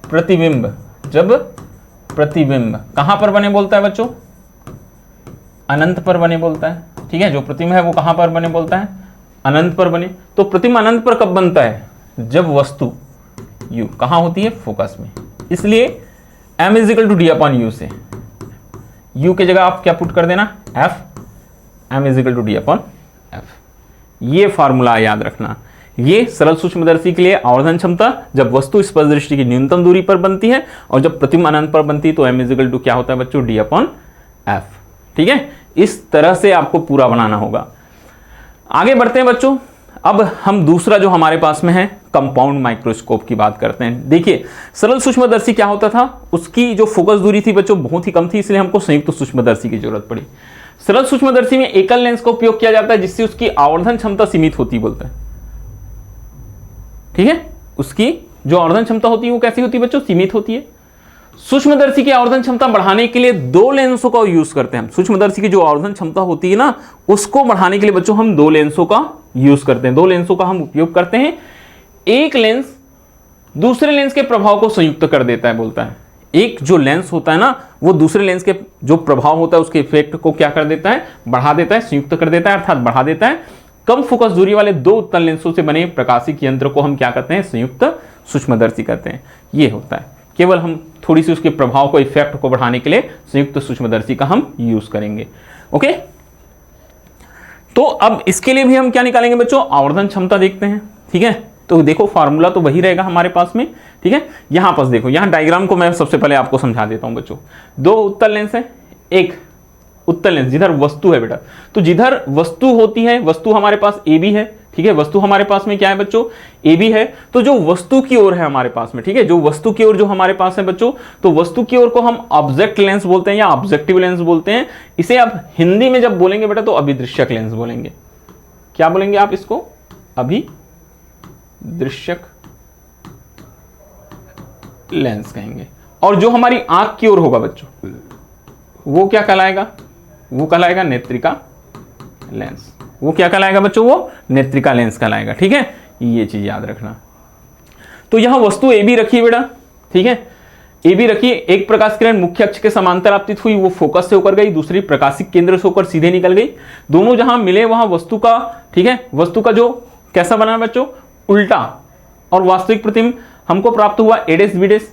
प्रतिबिंब कहां पर बने बोलता है बच्चों, अनंत पर बने बोलता है। ठीक है, जो प्रतिबिंब है वो कहां पर बने बोलता है, अनंत पर बने। तो प्रतिबिंब अनंत पर कब बनता है, जब वस्तु u कहां होती है, फोकस में। इसलिए m = d/u से u की जगह आप क्या पुट कर देना, f, m = d/f। ये फार्मूला याद रखना। ये सरल सूक्ष्मदर्शी के लिए आवर्धन क्षमता जब वस्तु स्पर्श दृष्टि की न्यूनतम दूरी पर बनती है और जब प्रतिबिंब अनंत पर बनती है तो m = क्या होता है बच्चों, d/f। ठीक है, इस तरह से आपको पूरा बनाना होगा। आगे बढ़ते हैं बच्चों। अब हम दूसरा जो हमारे पास में है कंपाउंड माइक्रोस्कोप की बात करते हैं। देखिए सरल सूक्ष्मदर्शी क्या होता था, उसकी जो फोकस दूरी थी बच्चों बहुत ही कम थी, इसलिए हमको संयुक्त सूक्ष्मदर्शी की जरूरत पड़ी। सरल सूक्ष्मदर्शी में एकल लेंस का उपयोग किया जाता है जिससे उसकी आवर्धन क्षमता सीमित होती बोलते हैं। ठीक है, उसकी जो आवर्धन क्षमता होती है वो कैसी होती है बच्चों, सीमित होती है। सूक्ष्मदर्शी की आवर्धन क्षमता बढ़ाने के लिए 2 लेंसों का यूज करते हैं हम। सूक्ष्मदर्शी की जो आवर्धन क्षमता होती है ना, उसको बढ़ाने के लिए बच्चों हम 2 लेंसों का यूज करते हैं। 2 लेंसों का हम उपयोग करते हैं। एक लेंस दूसरे लेंस के प्रभाव को संयुक्त कर देता है बोलता है। एक जो लेंस होता है ना, वो दूसरे लेंस के जो प्रभाव होता है उसके इफेक्ट को क्या कर देता है, बढ़ा देता है, संयुक्त कर देता है, अर्थात बढ़ा देता है। कम फोकस दूरी वाले 2 उत्तल लेंसों से बने प्रकाशिक यंत्र को हम क्या कहते हैं, संयुक्त सूक्ष्मदर्शी कहते हैं। ये होता है, केवल हम थोड़ी सी उसके प्रभाव को, इफेक्ट को बढ़ाने के लिए संयुक्त सूक्ष्मदर्शी का हम यूज करेंगे। ओके, तो अब इसके लिए भी हम क्या निकालेंगे बच्चों, आवर्धन क्षमता देखते हैं। ठीक है, तो देखो फार्मूला तो वही रहेगा हमारे पास में। ठीक है, यहां पास देखो, यहां डायग्राम को मैं सबसे पहले आपको समझा देता हूं बच्चों। 2 उत्तल लेंस है, एक उत्तल लेंस जिधर वस्तु है बेटा, तो जिधर वस्तु होती है, वस्तु हमारे पास ए बी है। ठीक है, वस्तु हमारे पास में क्या है बच्चों, ए बी है। तो जो वस्तु की ओर है हमारे पास में, ठीक है, जो वस्तु की ओर जो हमारे पास है बच्चों, तो वस्तु की ओर को हम ऑब्जेक्ट लेंस बोलते हैं या ऑब्जेक्टिव लेंस बोलते हैं। इसे आप हिंदी में जब बोलेंगे बेटा तो अभिदृश्यक लेंस बोलेंगे। क्या बोलेंगे आप इसको, अभिदृश्यक लेंस कहेंगे। और जो हमारी आंख की ओर होगा बच्चों वो क्या कहलाएगा, वो कहलाएगा नेत्रिका लेंस। वो क्या कहलाएगा बच्चों, वो नेत्रिका लेंस कहलाएगा। ठीक है, ये चीज याद रखना। तो यहां वस्तु ए बी रखी बेटा। ठीक है, ए बी रखी, एक प्रकाश किरण मुख्य अक्ष के समांतर आपतित हुई, वो फोकस से होकर गई, दूसरी प्रकाशिक केंद्र से होकर सीधे निकल गई। दोनों जहां मिले वहां वस्तु का, ठीक है, वस्तु का जो कैसा बना बच्चों, उल्टा। और वास्तविक प्रतिबिंब हमको प्राप्त हुआ एडेस बीडेस।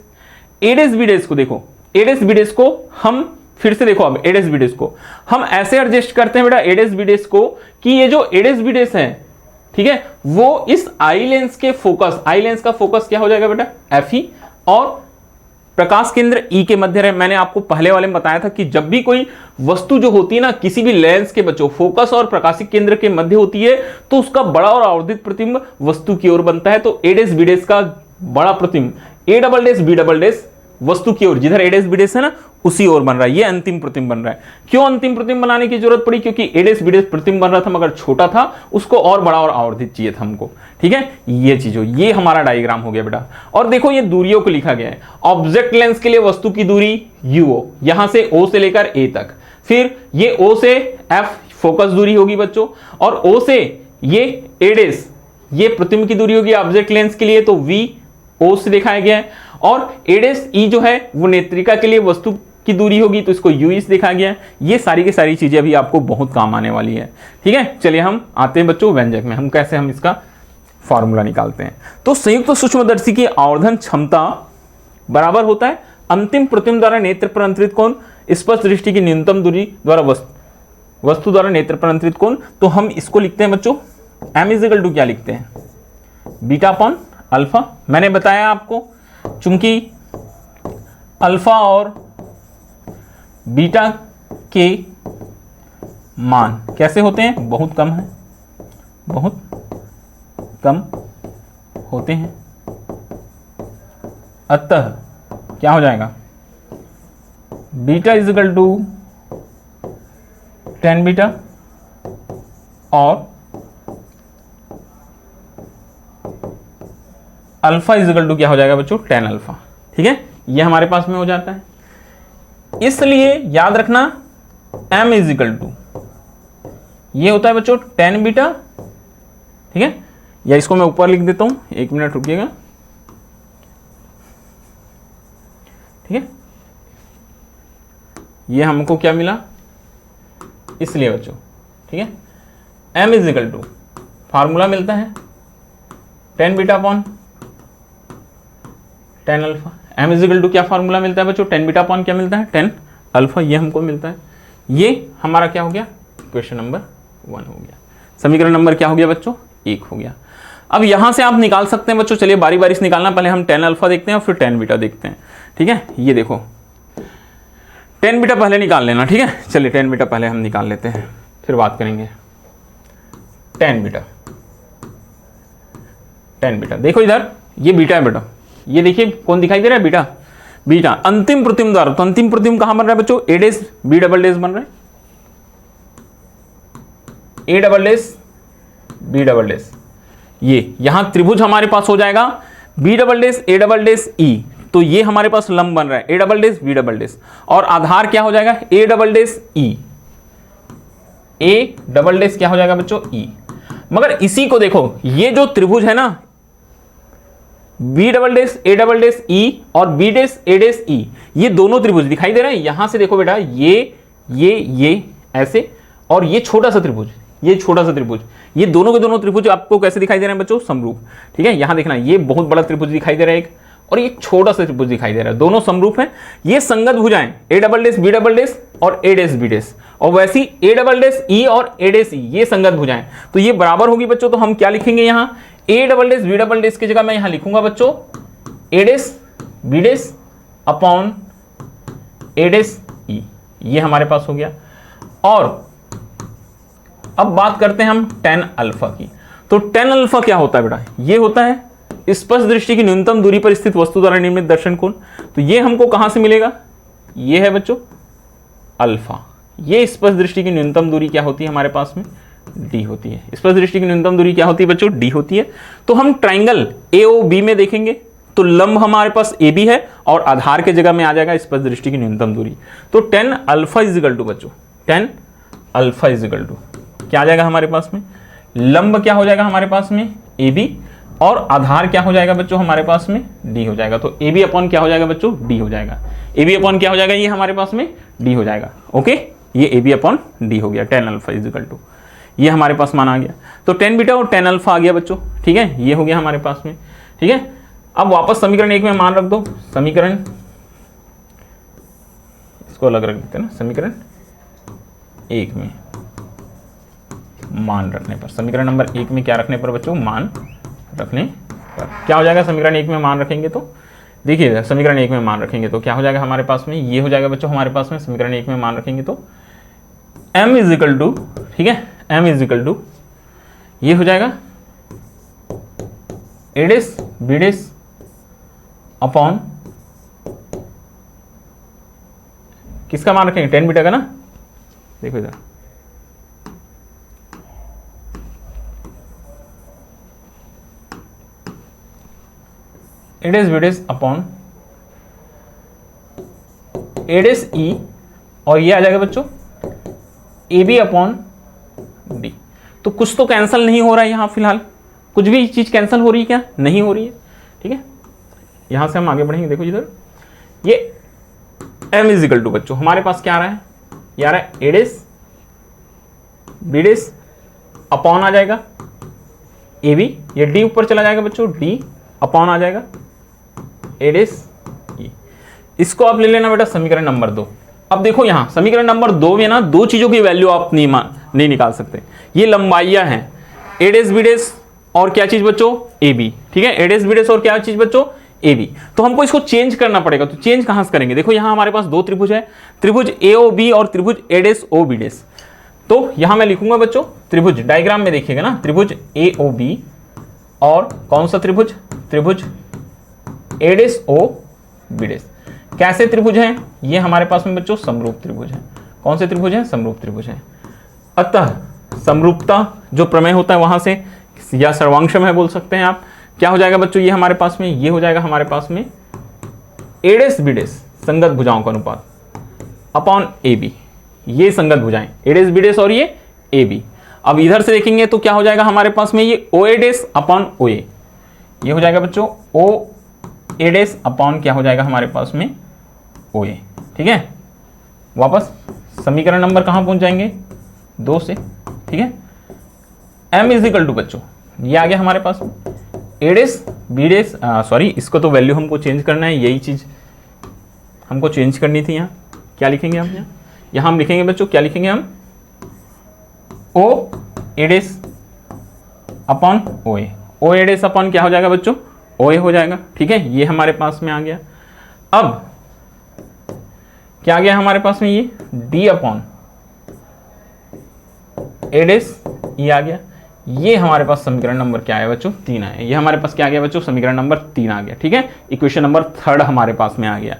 एडेस बीडेस को देखो, एडेस बीडेस को हम फिर से देखो, अब एडेस बीडेस को हम ऐसे एडजस्ट करते हैं बेटा, एडेस बीडेस को, कि ये जो एडेस बीडेस है, ठीक है, वो इस आई लेंस के फोकस, आई लेंस का फोकस क्या हो जाएगा बेटा, एफ ई, और प्रकाश केंद्र ई के मध्य रहे। मैंने आपको पहले वाले में बताया था कि जब भी कोई वस्तु जो होती है ना, किसी भी लेंस के बच्चों फोकस और प्रकाशिक केंद्र के मध्य होती है, तो उसका बड़ा और आवर्धित प्रतिबिंब वस्तु की ओर बनता है। तो एडेस बीडेस का बड़ा प्रतिबिंब A double dash B double dash वस्तु की ओर, जिधर एडेस बीडेस है ना उसी ओर बन रहा है। ये अंतिम प्रतिबिंब बन रहा है। क्यों अंतिम प्रतिबिंब बनाने की जरूरत पड़ी, क्योंकि एडेस बीडेस प्रतिबिंब बन रहा था मगर छोटा था, उसको और बड़ा और आवर्धित चाहिए था हमको। ठीक है, ये चीज हो, ये हमारा डायग्राम हो गया बेटा। और देखो ये दूरियों को लिखा गया है। ऑब्जेक्ट लेंस के लिए वस्तु की दूरी UO, यहां से O से लेकर A तक, फिर ये O से F फोकस दूरी होगी बच्चों, और O से ये एडेस, ये प्रतिबिंब की दूरी होगी ऑब्जेक्ट लेंस के लिए, तो V O से दिखाया गया है। और एडेस E जो है वो नेत्रिका के लिए वस्तु की दूरी होगी, तो इसको U से दिखाया गया है। ये सारी की सारी चीजें अभी आपको बहुत काम आने वाली है। ठीक है, चलिए हम आते हैं बच्चों व्यंजक में, हम कैसे हम इसका फॉर्मूला निकालते हैं। तो संयुक्त सूक्ष्मदर्शी की आवर्धन क्षमता बराबर होता है अंतिम प्रतिबिंब द्वारा नेत्र पर अंतरित कोण स्पष्ट दृष्टि की न्यूनतम दूरी द्वारा वस्तु द्वारा नेत्र पर अंतरित कोण। तो हम इसको लिखते हैं बच्चों m इजिकल टू क्या लिखते हैं, बीटा अपॉन अल्फा। मैंने बताया आपको चूंकि अल्फा और बीटा के मान कैसे होते हैं, बहुत कम है, बहुत कम होते हैं। अतः क्या हो जाएगा, बीटा इजिकल टू 10 बीटा और अल्फा इजिकल टू क्या हो जाएगा बच्चों, 10 अल्फा। ठीक है, ये हमारे पास में हो जाता है। इसलिए याद रखना m इजिकल टू ये होता है बच्चों 10 बीटा। ठीक है, या इसको मैं ऊपर लिख देता हूं, 1 मिनट रुकिएगा। ठीक है, ये हमको क्या मिला, इसलिए बच्चों ठीक है m इजिकल टू फार्मूला मिलता है 10 beta upon 10 alpha. m is equal to क्या फार्मूला मिलता है बच्चों, 10 बीटा अपॉन क्या मिलता है, 10 अल्फा। ये हमको मिलता है। ये हमारा क्या हो गया, क्वेश्चन नंबर 1 हो गया। समीकरण नंबर क्या हो गया बच्चों, 1 हो गया। अब यहां से आप निकाल सकते हैं बच्चों, चलिए बारी बारी से निकालना। पहले हम 10 अल्फा देखते हैं और फिर 10 बीटा देखते हैं। ठीक है, ये देखो 10 बीटा पहले निकाल लेना। ठीक है, चलिए 10 बीटा पहले हम निकाल लेते हैं, फिर बात करेंगे। 10 बीटा, 10 बीटा देखो इधर, ये बीटा है बेटा, ये देखिए कौन दिखाई दे रहा है, बीटा। बीटा अंतिम प्रतिबिंब द्वारा, तो अंतिम प्रतिबिंब कहां बन रहा है बच्चों, ए डेस बी डबल डेस बन रहा है, A double dash B double dash. ये यहां त्रिभुज हमारे पास हो जाएगा B double dash A double dash E, तो ये हमारे पास लंब बन रहा है A double dash B double dash, और आधार क्या हो जाएगा ए डबल डेस ई, ए डबल डेस क्या हो जाएगा बच्चों, ई। मगर इसी को देखो, ये जो त्रिभुज है ना B double dash A double dash E और बी डेस ए डेस ई, ये दोनों त्रिभुज दिखाई दे रहे हैं। यहां से देखो बेटा, ये ऐसे, और ये छोटा सा त्रिभुज, ये छोटा सा त्रिभुज, ये दोनों के दोनों त्रिभुज आपको कैसे दिखाई दे रहे हैं बच्चों, समरूप। ठीक है, यहां देखना, ये बहुत बड़ा त्रिभुज दिखाई दे रहा है एक, और ये छोटा सा त्रिभुज दिखाई दे रहा है, दोनों समरूप हैं। ये संगत भुजाएं A double dash B double dash और ए डेस बी डेस, और वैसी ए डबल डेस ई और ए डेस ई, ये संगत भुजाएं, तो ये बराबर होगी बच्चों। तो हम क्या लिखेंगे यहाँ, A double dash B double dash की जगह मैं यहां लिखूंगा बच्चों ए डेस बी डेस अपॉन ए डेस ई, ये हमारे पास हो गया। और अब बात करते हैं हम 10 अल्फा की। तो 10 अल्फा क्या होता है बेटा, ये होता है स्पष्ट दृष्टि की न्यूनतम दूरी पर स्थित वस्तु द्वारा निर्मित दर्शन कोण। तो ये हमको कहां से मिलेगा, ये है बच्चों अल्फा। ये स्पष्ट दृष्टि की न्यूनतम दूरी क्या होती है हमारे पास में, डी होती है। स्पष्ट दृष्टि की न्यूनतम दूरी क्या होती है बच्चों, डी होती है। तो हम ट्राइंगल ए ओ बी में देखेंगे तो लंब हमारे पास ए बी है और आधार के जगह में आ जाएगा स्पष्ट दृष्टि की न्यूनतम दूरी। तो 10 अल्फा इजिकल टू बच्चों, 10 अल्फा इजिकल टू क्या आ जाएगा हमारे पास में, लंब क्या हो जाएगा हमारे पास में ए बी, और आधार क्या हो जाएगा बच्चों हमारे पास में, डी हो जाएगा। तो ए बी अपॉन क्या हो जाएगा बच्चों, डी हो जाएगा। ए बी अपॉन क्या हो जाएगा, ये हमारे पास में डी हो जाएगा। ओके, ये ए बी अपॉन डी हो गया। 10 अल्फा इजिकल टू ये हमारे पास मान आ गया। तो 10 बीटा और 10 अल्फा आ गया बच्चों। ठीक है, ये हो गया हमारे पास में। ठीक है, अब वापस समीकरण 1 में मान रख दो। समीकरण, इसको अलग रख देते हैं ना, समीकरण 1 में मान रखने पर, समीकरण नंबर 1 में क्या रखने पर बच्चों, मान रखने पर क्या हो जाएगा, समीकरण 1 में मान रखेंगे तो देखिए, समीकरण 1 में मान रखेंगे तो क्या हो जाएगा हमारे पास में, ये हो जाएगा बच्चों हमारे पास में। समीकरण 1 में मान रखेंगे तो m इजिकल टू, ठीक है, m इजिकल टू ये हो जाएगा ए डेस बी डेस अपॉन, किसका मान रखेंगे, 10 बीटा का ना। देखो इधर ए डेस बी डेस अपॉन ए डेस ई, और ये आ जाएगा बच्चों ए बी अपॉन डी। तो कुछ तो कैंसिल नहीं हो रहा है यहाँ फिलहाल, कुछ भी चीज कैंसिल हो रही है क्या, नहीं हो रही है। ठीक है, यहां से हम आगे बढ़ेंगे। देखो इधर ये m इजिकल टू बच्चों हमारे पास क्या आ रहा है, ये आ रहा है ए डेस बी डेस अपॉन आ जाएगा ए बी, ये डी ऊपर चला जाएगा बच्चों, डी अपॉन आ जाएगा ए डेस ई। इसको आप ले लेना बेटा समीकरण नंबर 2। अब देखो यहाँ समीकरण नंबर 2 में ना दो चीजों की वैल्यू आप नहीं निकाल सकते। ये लंबाइयां हैं ए डेस बी डेस और क्या चीज बच्चों, ए बी। ठीक है, ए डेस बी डेस और क्या चीज बच्चों, ए बी। तो हमको इसको चेंज करना पड़ेगा। तो चेंज कहां से करेंगे, देखो यहां हमारे पास दो त्रिभुज है, त्रिभुज ए ओ बी और त्रिभुज ए डेस ओ बी डेस। तो यहां मैं लिखूंगा बच्चों त्रिभुज, डायग्राम में देखिएगा ना, त्रिभुज ए ओ बी और कौन सा त्रिभुज, त्रिभुज ए डेस ओ बी डेस। कैसे त्रिभुज हैं ये हमारे पास में बच्चों, समरूप त्रिभुज है। कौन से त्रिभुज हैं, समरूप त्रिभुज है। अतः समरूपता जो प्रमेय होता है वहां से, या सर्वांशम है बोल सकते हैं आप, क्या हो जाएगा बच्चों, ये हमारे पास में, ये हो जाएगा हमारे पास में ए डेस बी डेस संगत भुजाओं का अनुपात अपॉन ए बी। ये संगत भुजाएं ए डेस बी डेस और ये ए बी। अब इधर से देखेंगे तो क्या हो जाएगा हमारे पास में, ये ओ ए डेस अपॉन ओ ए। ये हो जाएगा बच्चों ओ ए डेस अपॉन क्या हो जाएगा हमारे पास में, ओ ए। ठीक है, वापस समीकरण नंबर कहां पहुंच जाएंगे, 2 से। ठीक है, m इज इक्वल टू बच्चों ये आ गया हमारे पास ए डेस बी डेस, सॉरी इसको तो वैल्यू हमको चेंज करना है, यही चीज हमको चेंज करनी थी। यहाँ क्या लिखेंगे हम, यहाँ हम लिखेंगे बच्चों, क्या लिखेंगे हम, ओ A days upon O A. O A days upon क्या हो जाएगा बच्चों, ओ ए हो जाएगा। ठीक है, ये हमारे पास में आ गया। अब क्या आ गया हमारे पास में, ये डी अपॉन ए डेस ये आ गया। ये हमारे पास समीकरण नंबर क्या है बच्चों, 3 है। ये हमारे पास क्या आ गया बच्चों, समीकरण नंबर 3 आ गया। ठीक है, इक्वेशन नंबर 3 हमारे पास में आ गया।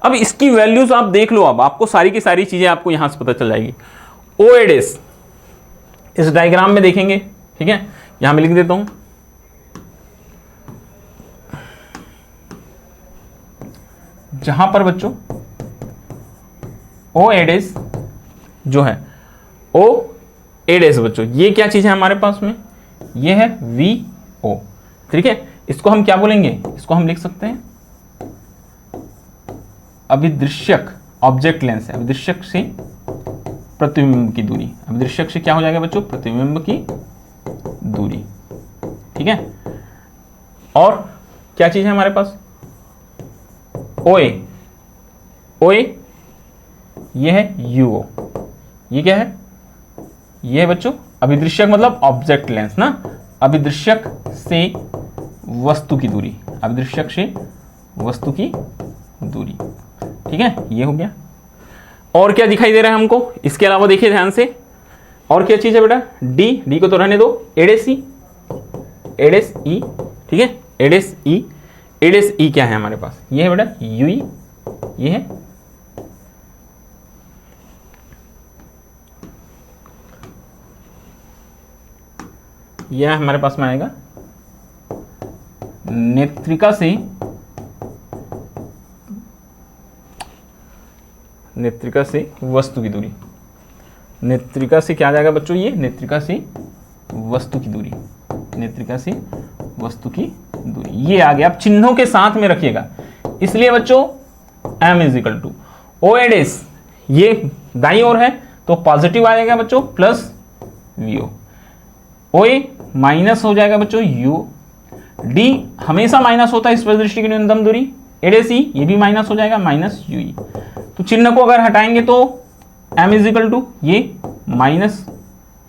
अब इसकी वैल्यूज आप देख लो, अब आपको सारी की सारी चीजें आपको यहां से पता चल जाएगी। ओ ए डेस इस डायग्राम में देखेंगे। ठीक है, यहां मैं लिख देता हूं, जहां पर बच्चों ओ ए डेस जो है, ओ ए डेस बच्चों ये क्या चीज है हमारे पास में, ये है वी ओ। ठीक है, इसको हम क्या बोलेंगे, इसको हम लिख सकते हैं अभिदृश्यक, ऑब्जेक्ट लेंस है, अभिदृश्यक से प्रतिबिंब की दूरी। अभिदृश्यक से क्या हो जाएगा बच्चों, प्रतिबिंब की दूरी। ठीक है, और क्या चीज है हमारे पास, ओ ए, ओ ए ये है यू ओ। ये क्या है, ये है बच्चों अभिदृश्यक मतलब ऑब्जेक्ट लेंस ना, अभिदृश्यक से वस्तु की दूरी, अभिदृश्यक से वस्तु की दूरी। ठीक है, ये हो गया। और क्या दिखाई दे रहा है हमको इसके अलावा, देखिए ध्यान से, और क्या चीज है बेटा, डी, डी को तो रहने दो, ए डेस ई, ए डेस ई। ठीक है, ए डेस ई, ए डेस ई क्या है हमारे पास, ये है बेटा यू ई, ये है यह हमारे पास में आएगा नेत्रिका से, नेत्रिका से वस्तु की दूरी। नेत्रिका से क्या आ जाएगा बच्चों, ये नेत्रिका से वस्तु की दूरी, नेत्रिका से वस्तु की दूरी ये आ गया। आप चिन्हों के साथ में रखिएगा, इसलिए बच्चों m is equal to O A dash, ये दाईं ओर है तो पॉजिटिव आ जाएगा बच्चों, plus V O. O A minus हो जाएगा बच्चों यू, डी हमेशा माइनस होता है इस दृष्टि की न्यूनतम दूरी, ए डेस ई ये भी माइनस हो जाएगा, माइनस यू ई। तो चिन्ह को अगर हटाएंगे तो m इज इक्वल टू ये minus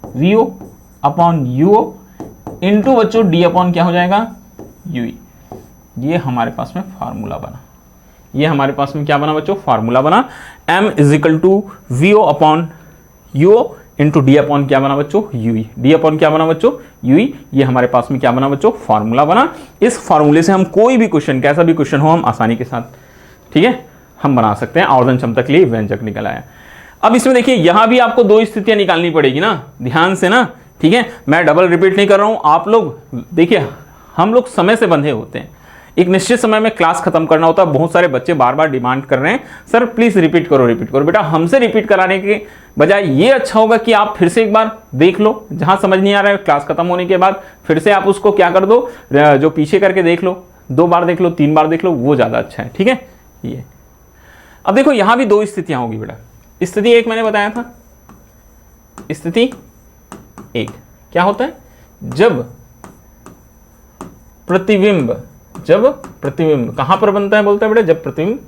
V O upon U O into बच्चों डी अपॉन क्या हो जाएगा यू ई। ये हमारे पास में फार्मूला बना, ये हमारे पास में क्या बना बच्चों, फार्मूला बना। m is equal to V O upon U O into D upon क्या बना बच्चों, यू ई। डी अपॉन क्या बना बच्चों, यू ई। ये हमारे पास में क्या बना बच्चों, फार्मूला बना। इस फार्मूले से हम कोई भी क्वेश्चन, कैसा भी क्वेश्चन हो, हम आसानी के साथ, ठीक है, हम बना सकते हैं। आवर्धन क्षमता के लिए व्यंजक निकल आया। अब इसमें देखिए यहां भी आपको दो स्थितियां निकालनी पड़ेगी ना, ध्यान से ना, ठीक है, मैं डबल रिपीट नहीं कर रहा हूं। आप लोग देखिए, हम लोग समय से बंधे होते हैं, एक निश्चित समय में क्लास खत्म करना होता है। बहुत सारे बच्चे बार बार डिमांड कर रहे हैं, सर प्लीज रिपीट करो, रिपीट करो। बेटा हमसे रिपीट कराने के बजाय ये अच्छा होगा कि आप फिर से एक बार देख लो, जहां समझ नहीं आ रहा है क्लास खत्म होने के बाद फिर से आप उसको क्या कर दो, जो पीछे करके देख लो, 2 बार देख लो, 3 बार देख लो, वो ज्यादा अच्छा है। ठीक है, ये अब देखो यहां भी 2 स्थितियां होगी बेटा। स्थिति 1 मैंने बताया था, स्थिति 1 क्या होता है, जब प्रतिबिंब, जब प्रतिबिंब कहां पर बनता है बोलता है बेटा, जब प्रतिबिंब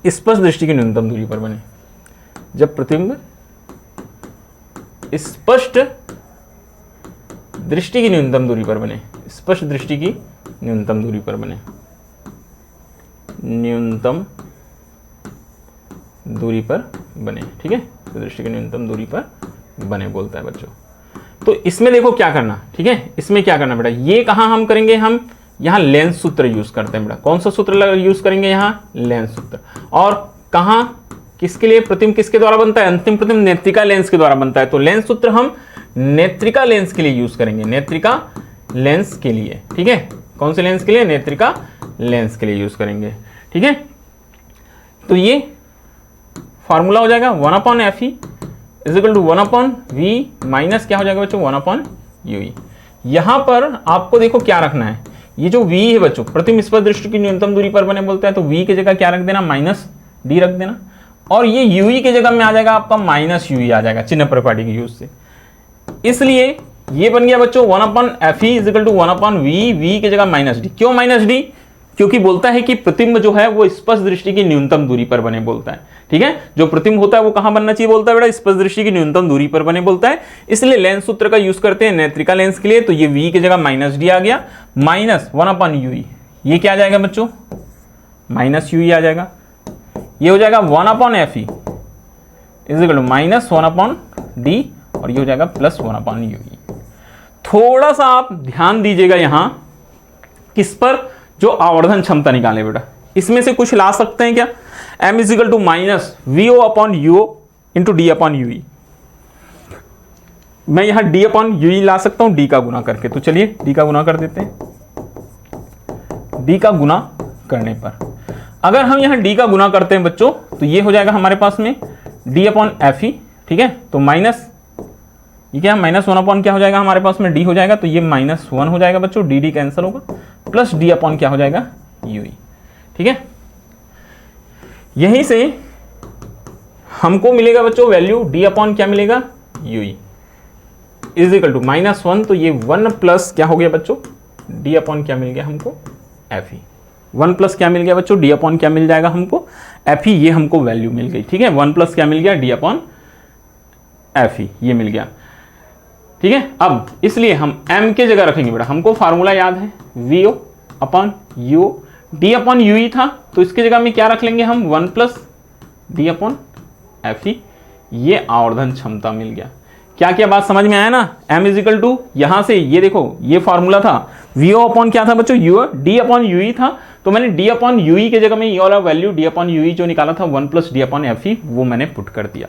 स्पष्ट दृष्टि की न्यूनतम दूरी पर बने, जब प्रतिबिंब स्पष्ट दृष्टि की न्यूनतम दूरी पर बने, स्पष्ट दृष्टि की न्यूनतम दूरी पर बने, न्यूनतम दूरी पर बने, ठीक है, तो दृष्टि की न्यूनतम दूरी पर बने बोलता है बच्चों। तो इसमें देखो क्या करना, ठीक है, इसमें क्या करना बेटा, ये कहां हम करेंगे, हम यहां लेंस सूत्र यूज करते हैं बेटा। कौन सा सूत्र यूज करेंगे, यहां लेंस सूत्र। और कहां, किसके लिए, प्रतिबिंब किसके द्वारा बनता है, अंतिम प्रतिबिंब नेत्रिका लेंस के द्वारा बनता है, तो लेंस सूत्र हम नेत्रिका लेंस के लिए यूज करेंगे, नेत्रिका लेंस के लिए, ठीक है। कौन से लेंस के लिए, नेत्रिका लेंस के लिए यूज करेंगे, ठीक है। तो ये फॉर्मूला हो जाएगा 1/Fe is equal to 1/V minus क्या हो जाएगा बच्चों, 1/UE। यहां पर आपको देखो क्या रखना है, ये जो V है बच्चों, प्रतिबिंब स्पष्ट दृष्टि की न्यूनतम दूरी पर बने बोलता है, तो V की जगह क्या रख देना, -D रख देना, और ये UE की जगह में आ जाएगा आपका -UE आ जाएगा, चिन्ह प्रॉपर्टी के यूज से। इसलिए ये बन गया बच्चों 1/Fe is equal to 1/V, V की जगह -D। क्यों -D, क्योंकि बोलता है कि प्रतिबिंब जो है वो स्पष्ट दृष्टि की न्यूनतम दूरी पर बने बोलता है, ठीक है। जो प्रतिबिंब होता है वो कहां बनना चाहिए बोलता है बेटा, स्पष्ट दृष्टि की न्यूनतम दूरी पर बने बोलता है। इसलिए लेंस सूत्र का यूज करते हैं नेत्रिका लेंस के लिए, तो ये V की जगह -D आ गया, -1/UE, ये क्या आ जाएगा बच्चों, -UE आ जाएगा। ये हो जाएगा 1/Fe is equal to -1/D, और ये हो जाएगा +1/UE। थोड़ा सा आप ध्यान दीजिएगा यहां किस पर, जो आवर्धन क्षमता निकाले बेटा, इसमें से कुछ ला सकते हैं क्या, M is equal to -VO/UO into D/UE। मैं यहां D/UE ला सकता हूं, D का गुना करके, तो चलिए D का गुना कर देते हैं। D का गुना करने पर अगर हम यहां D का गुना करते हैं बच्चों, तो ये हो जाएगा हमारे पास में D/Fe, ठीक है। तो माइनस ये क्या, -1/ क्या हो जाएगा हमारे पास में, D हो जाएगा, तो ये -1 हो जाएगा बच्चों, D कैंसिल होगा, प्लस D/ क्या हो जाएगा, UE, ठीक है। यहीं से हमको मिलेगा बच्चों वैल्यू D/ क्या मिलेगा, UE इज इक्वल टू -1, तो ये 1 प्लस क्या हो गया बच्चों, D/ क्या मिल गया हमको, Fe। 1 प्लस क्या मिल गया बच्चों, D/ क्या मिल जाएगा हमको, Fe, ये हमको वैल्यू मिल गई, ठीक है। 1 प्लस क्या मिल गया, D/Fe, ये मिल गया, ठीक है। अब इसलिए हम M के जगह रखेंगे बेटा, हमको फार्मूला याद है, VO/UO, D/UE था, तो इसके जगह में क्या रख लेंगे हम, 1 प्लस D/Fe, ये आवर्धन क्षमता मिल गया। क्या क्या बात समझ में आया ना। M इज इक्वल टू, यहां से ये देखो ये फॉर्मूला था, VO/ क्या था बच्चों, D/UE था, तो मैंने D/UE के जगह में ये वाला वैल्यू D/UE जो निकाला था 1 प्लस D/Fe, वो मैंने पुट कर दिया।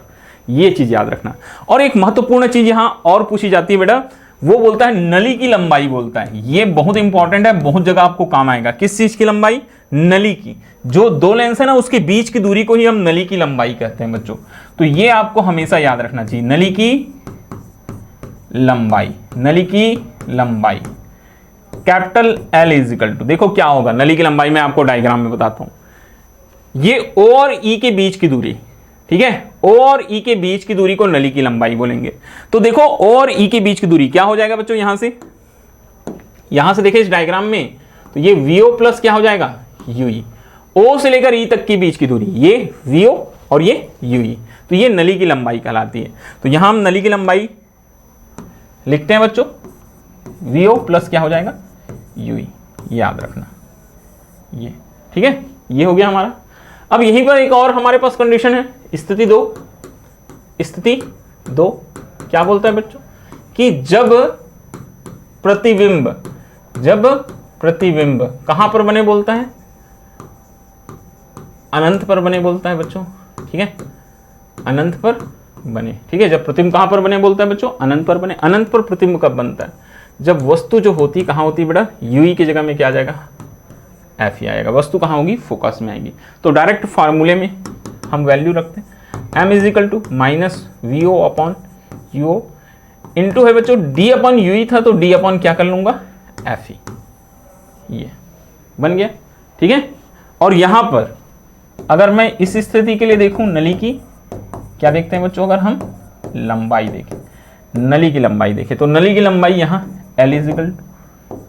ये चीज याद रखना। और एक महत्वपूर्ण चीज यहां और पूछी जाती है बेटा, वो बोलता है नली की लंबाई बोलता है। ये बहुत इंपॉर्टेंट है, बहुत जगह आपको काम आएगा। किस चीज की लंबाई, नली की। जो दो लेंस है ना उसके बीच की दूरी को ही हम नली की लंबाई कहते हैं बच्चों। तो ये आपको हमेशा याद रखना चाहिए, नली की लंबाई, नली की लंबाई capital L is equal to, देखो क्या होगा नली की लंबाई, मैं आपको डायग्राम में बताता हूं। ये O और E के बीच की दूरी, ठीक है, O और E के बीच की दूरी को नली की लंबाई बोलेंगे। तो देखो O और E के बीच की दूरी क्या हो जाएगा बच्चों, यहां से देखिए इस डायग्राम में, तो ये VO प्लस क्या हो जाएगा, UE। O से लेकर E तक की बीच की दूरी, ये VO और ये UE, तो ये नली की लंबाई कहलाती है। तो यहां हम नली की लंबाई लिखते हैं बच्चों, VO प्लस क्या हो जाएगा, UE, याद रखना ये, ठीक है। ये हो गया हमारा। अब यहीं पर एक और हमारे पास कंडीशन है, स्थिति दो क्या बोलता है बच्चों, कि जब प्रतिबिंब कहां पर बने बोलता है, अनंत पर बने बोलता है बच्चों, ठीक है, अनंत पर बने, ठीक है। जब प्रतिबिंब कहां पर बने बोलता है बच्चों, अनंत पर बने। अनंत पर प्रतिबिंब कब बनता है, जब वस्तु जो होती कहां होती है बेटा, UE की जगह में क्या आ जाएगा, Fe आएगा। वस्तु कहां होगी, फोकस में आएगी। तो डायरेक्ट फार्मूले में हम वैल्यू रखते हैं, M is equal to -VO/UO into है बच्चों D/UE था, तो D/ क्या कर लूंगा, Fe, ये बन गया, ठीक है। और यहां पर अगर मैं इस स्थिति के लिए देखूं, नली की क्या देखते हैं बच्चों, अगर हम लंबाई देखें, नली की लंबाई देखें, तो नली की लंबाई यहां L इज इक्वल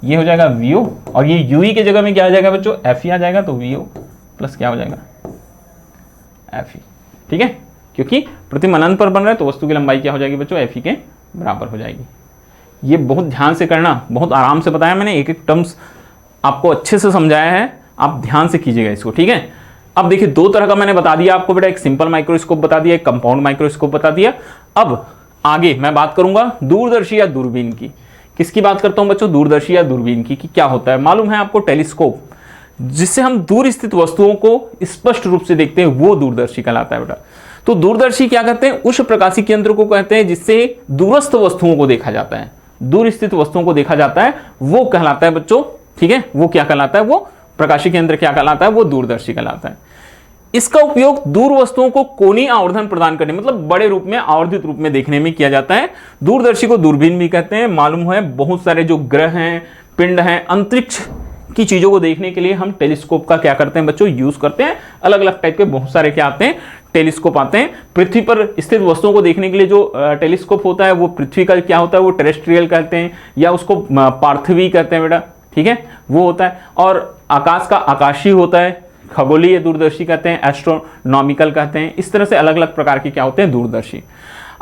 ये हो जाएगा VO, और ये UE की जगह में क्या आ जाएगा बच्चों, FE आ जाएगा, तो VO प्लस क्या हो जाएगा, FE। ठीक है, क्योंकि प्रतिबिंब अनंत पर बन रहा है तो वस्तु की लंबाई क्या हो जाएगी बच्चों, FE के बराबर हो जाएगी। ये बहुत ध्यान से करना, बहुत आराम से बताया मैंने, एक एक टर्म्स आपको अच्छे से समझाया है, आप ध्यान से कीजिएगा इसको। ठीक है, अब देखिए दो तरह का मैंने बता दिया आपको बेटा, एक सिंपल माइक्रोस्कोप बता दिया, एक कंपाउंड माइक्रोस्कोप बता दिया। अब आगे मैं बात करूंगा दूरदर्शी या दूरबीन की। किसकी बात करता हूं बच्चों, दूरदर्शी या दूरबीन की। कि क्या होता है, मालूम है आपको, टेलीस्कोप जिससे हम दूर स्थित वस्तुओं को स्पष्ट रूप से देखते हैं वो दूरदर्शी कहलाता है बेटा। तो दूरदर्शी क्या कहते हैं, उस प्रकाशिक यंत्र को कहते हैं जिससे दूरस्थ वस्तुओं को देखा जाता है, दूर स्थित वस्तुओं को देखा जाता है, वो कहलाता है बच्चों। ठीक है, वो क्या कहलाता है, वो प्रकाशिक यंत्र क्या कहलाता है, वो दूरदर्शी कहलाता है। इसका उपयोग दूर वस्तुओं को कोणीय आवर्धन प्रदान करने, मतलब बड़े रूप में, आवर्धित रूप में देखने में किया जाता है। दूरदर्शी को दूरबीन भी कहते हैं। मालूम है बहुत सारे जो ग्रह हैं, पिंड हैं, अंतरिक्ष की चीजों को देखने के लिए हम टेलीस्कोप का क्या करते हैं बच्चों, यूज करते हैं। अलग अलग टाइप के बहुत सारे क्या आते हैं, टेलीस्कोप आते हैं। पृथ्वी पर स्थित वस्तुओं को देखने के लिए जो टेलीस्कोप होता है वो पृथ्वी का क्या होता है, वो टेरेस्ट्रियल कहते हैं, या उसको पार्थिवी कहते हैं बेटा। ठीक है, वो होता है। और आकाश का आकाशीय होता है, खगोलीय दूरदर्शी कहते हैं, एस्ट्रोनॉमिकल कहते हैं। इस तरह से अलग अलग प्रकार के क्या होते हैं, दूरदर्शी।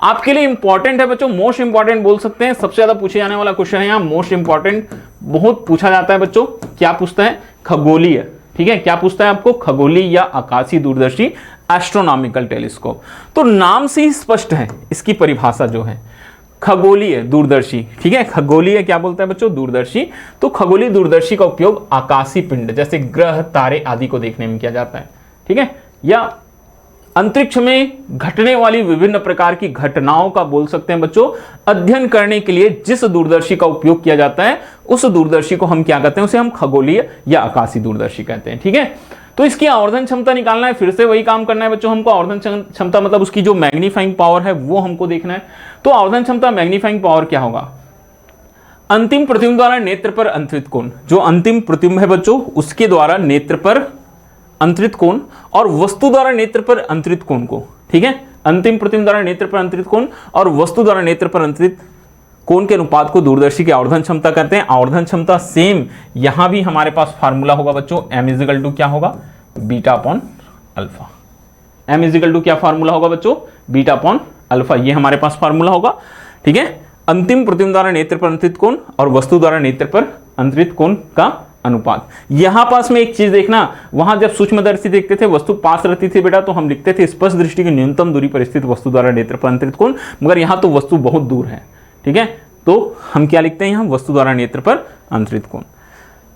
आपके लिए इंपॉर्टेंट है बच्चों, मोस्ट इंपॉर्टेंट बोल सकते हैं, सबसे ज्यादा पूछे जाने वाला क्वेश्चन है यहाँ, मोस्ट इंपॉर्टेंट, बहुत पूछा जाता है बच्चों। क्या पूछता है, खगोलीय। ठीक है, क्या पूछता है आपको, खगोलीय या आकाशीय दूरदर्शी, एस्ट्रोनॉमिकल टेलीस्कोप। तो नाम से ही स्पष्ट है इसकी परिभाषा जो है, खगोलीय दूरदर्शी। ठीक है, खगोलीय क्या बोलता है बच्चों, दूरदर्शी। तो खगोलीय दूरदर्शी का उपयोग आकाशीय पिंड जैसे ग्रह, तारे आदि को देखने में किया जाता है। ठीक है, या अंतरिक्ष में घटने वाली विभिन्न प्रकार की घटनाओं का बोल सकते हैं बच्चों, अध्ययन करने के लिए जिस दूरदर्शी का उपयोग किया जाता है उस दूरदर्शी को हम क्या कहते हैं, उसे हम खगोलीय या आकाशीय दूरदर्शी कहते हैं। ठीक है, तो इसकी आवर्धन क्षमता निकालना है, फिर से वही काम करना है बच्चों हमको। आवर्धन क्षमता मतलब उसकी जो मैग्नीफाइंग पावर है वो हमको देखना है। तो आवर्धन क्षमता, मैग्नीफाइंग पावर क्या होगा, अंतिम प्रतिबिंब द्वारा नेत्र पर अंतरित कोण, जो अंतिम प्रतिबिंब है बच्चों उसके द्वारा नेत्र पर अंतरित कोण और वस्तु द्वारा नेत्र पर अंतरित कोण को। ठीक है, अंतिम प्रतिबिंब द्वारा नेत्र पर अंतरित कोण और वस्तु द्वारा नेत्र पर अंतरित कोण के अनुपात को दूरदर्शी की आवर्धन क्षमता कहते हैं। आवर्धन क्षमता सेम यहां भी हमारे पास फार्मूला होगा बच्चों, m इजिकल टू क्या होगा, beta upon alpha. m is equal to क्या फार्मूला होगा बच्चों, बीटा अपॉन अल्फा, ये हमारे पास फार्मूला होगा। ठीक है, अंतिम प्रतिबिंब द्वारा नेत्र पर अंतरित कोण और वस्तु द्वारा नेत्र पर अंतरित कोण का अनुपात। यहां पास में एक चीज देखना, वहां जब सूक्ष्मदर्शी देखते थे वस्तु पास रहती थी बेटा तो हम लिखते थे स्पष्ट दृष्टि की न्यूनतम दूरी पर स्थित वस्तु द्वारा नेत्र पर अंतरित कोण, मगर यहां तो वस्तु बहुत दूर है। ठीक है, तो हम क्या लिखते हैं यहां, वस्तु द्वारा नेत्र पर अंतरित कोण।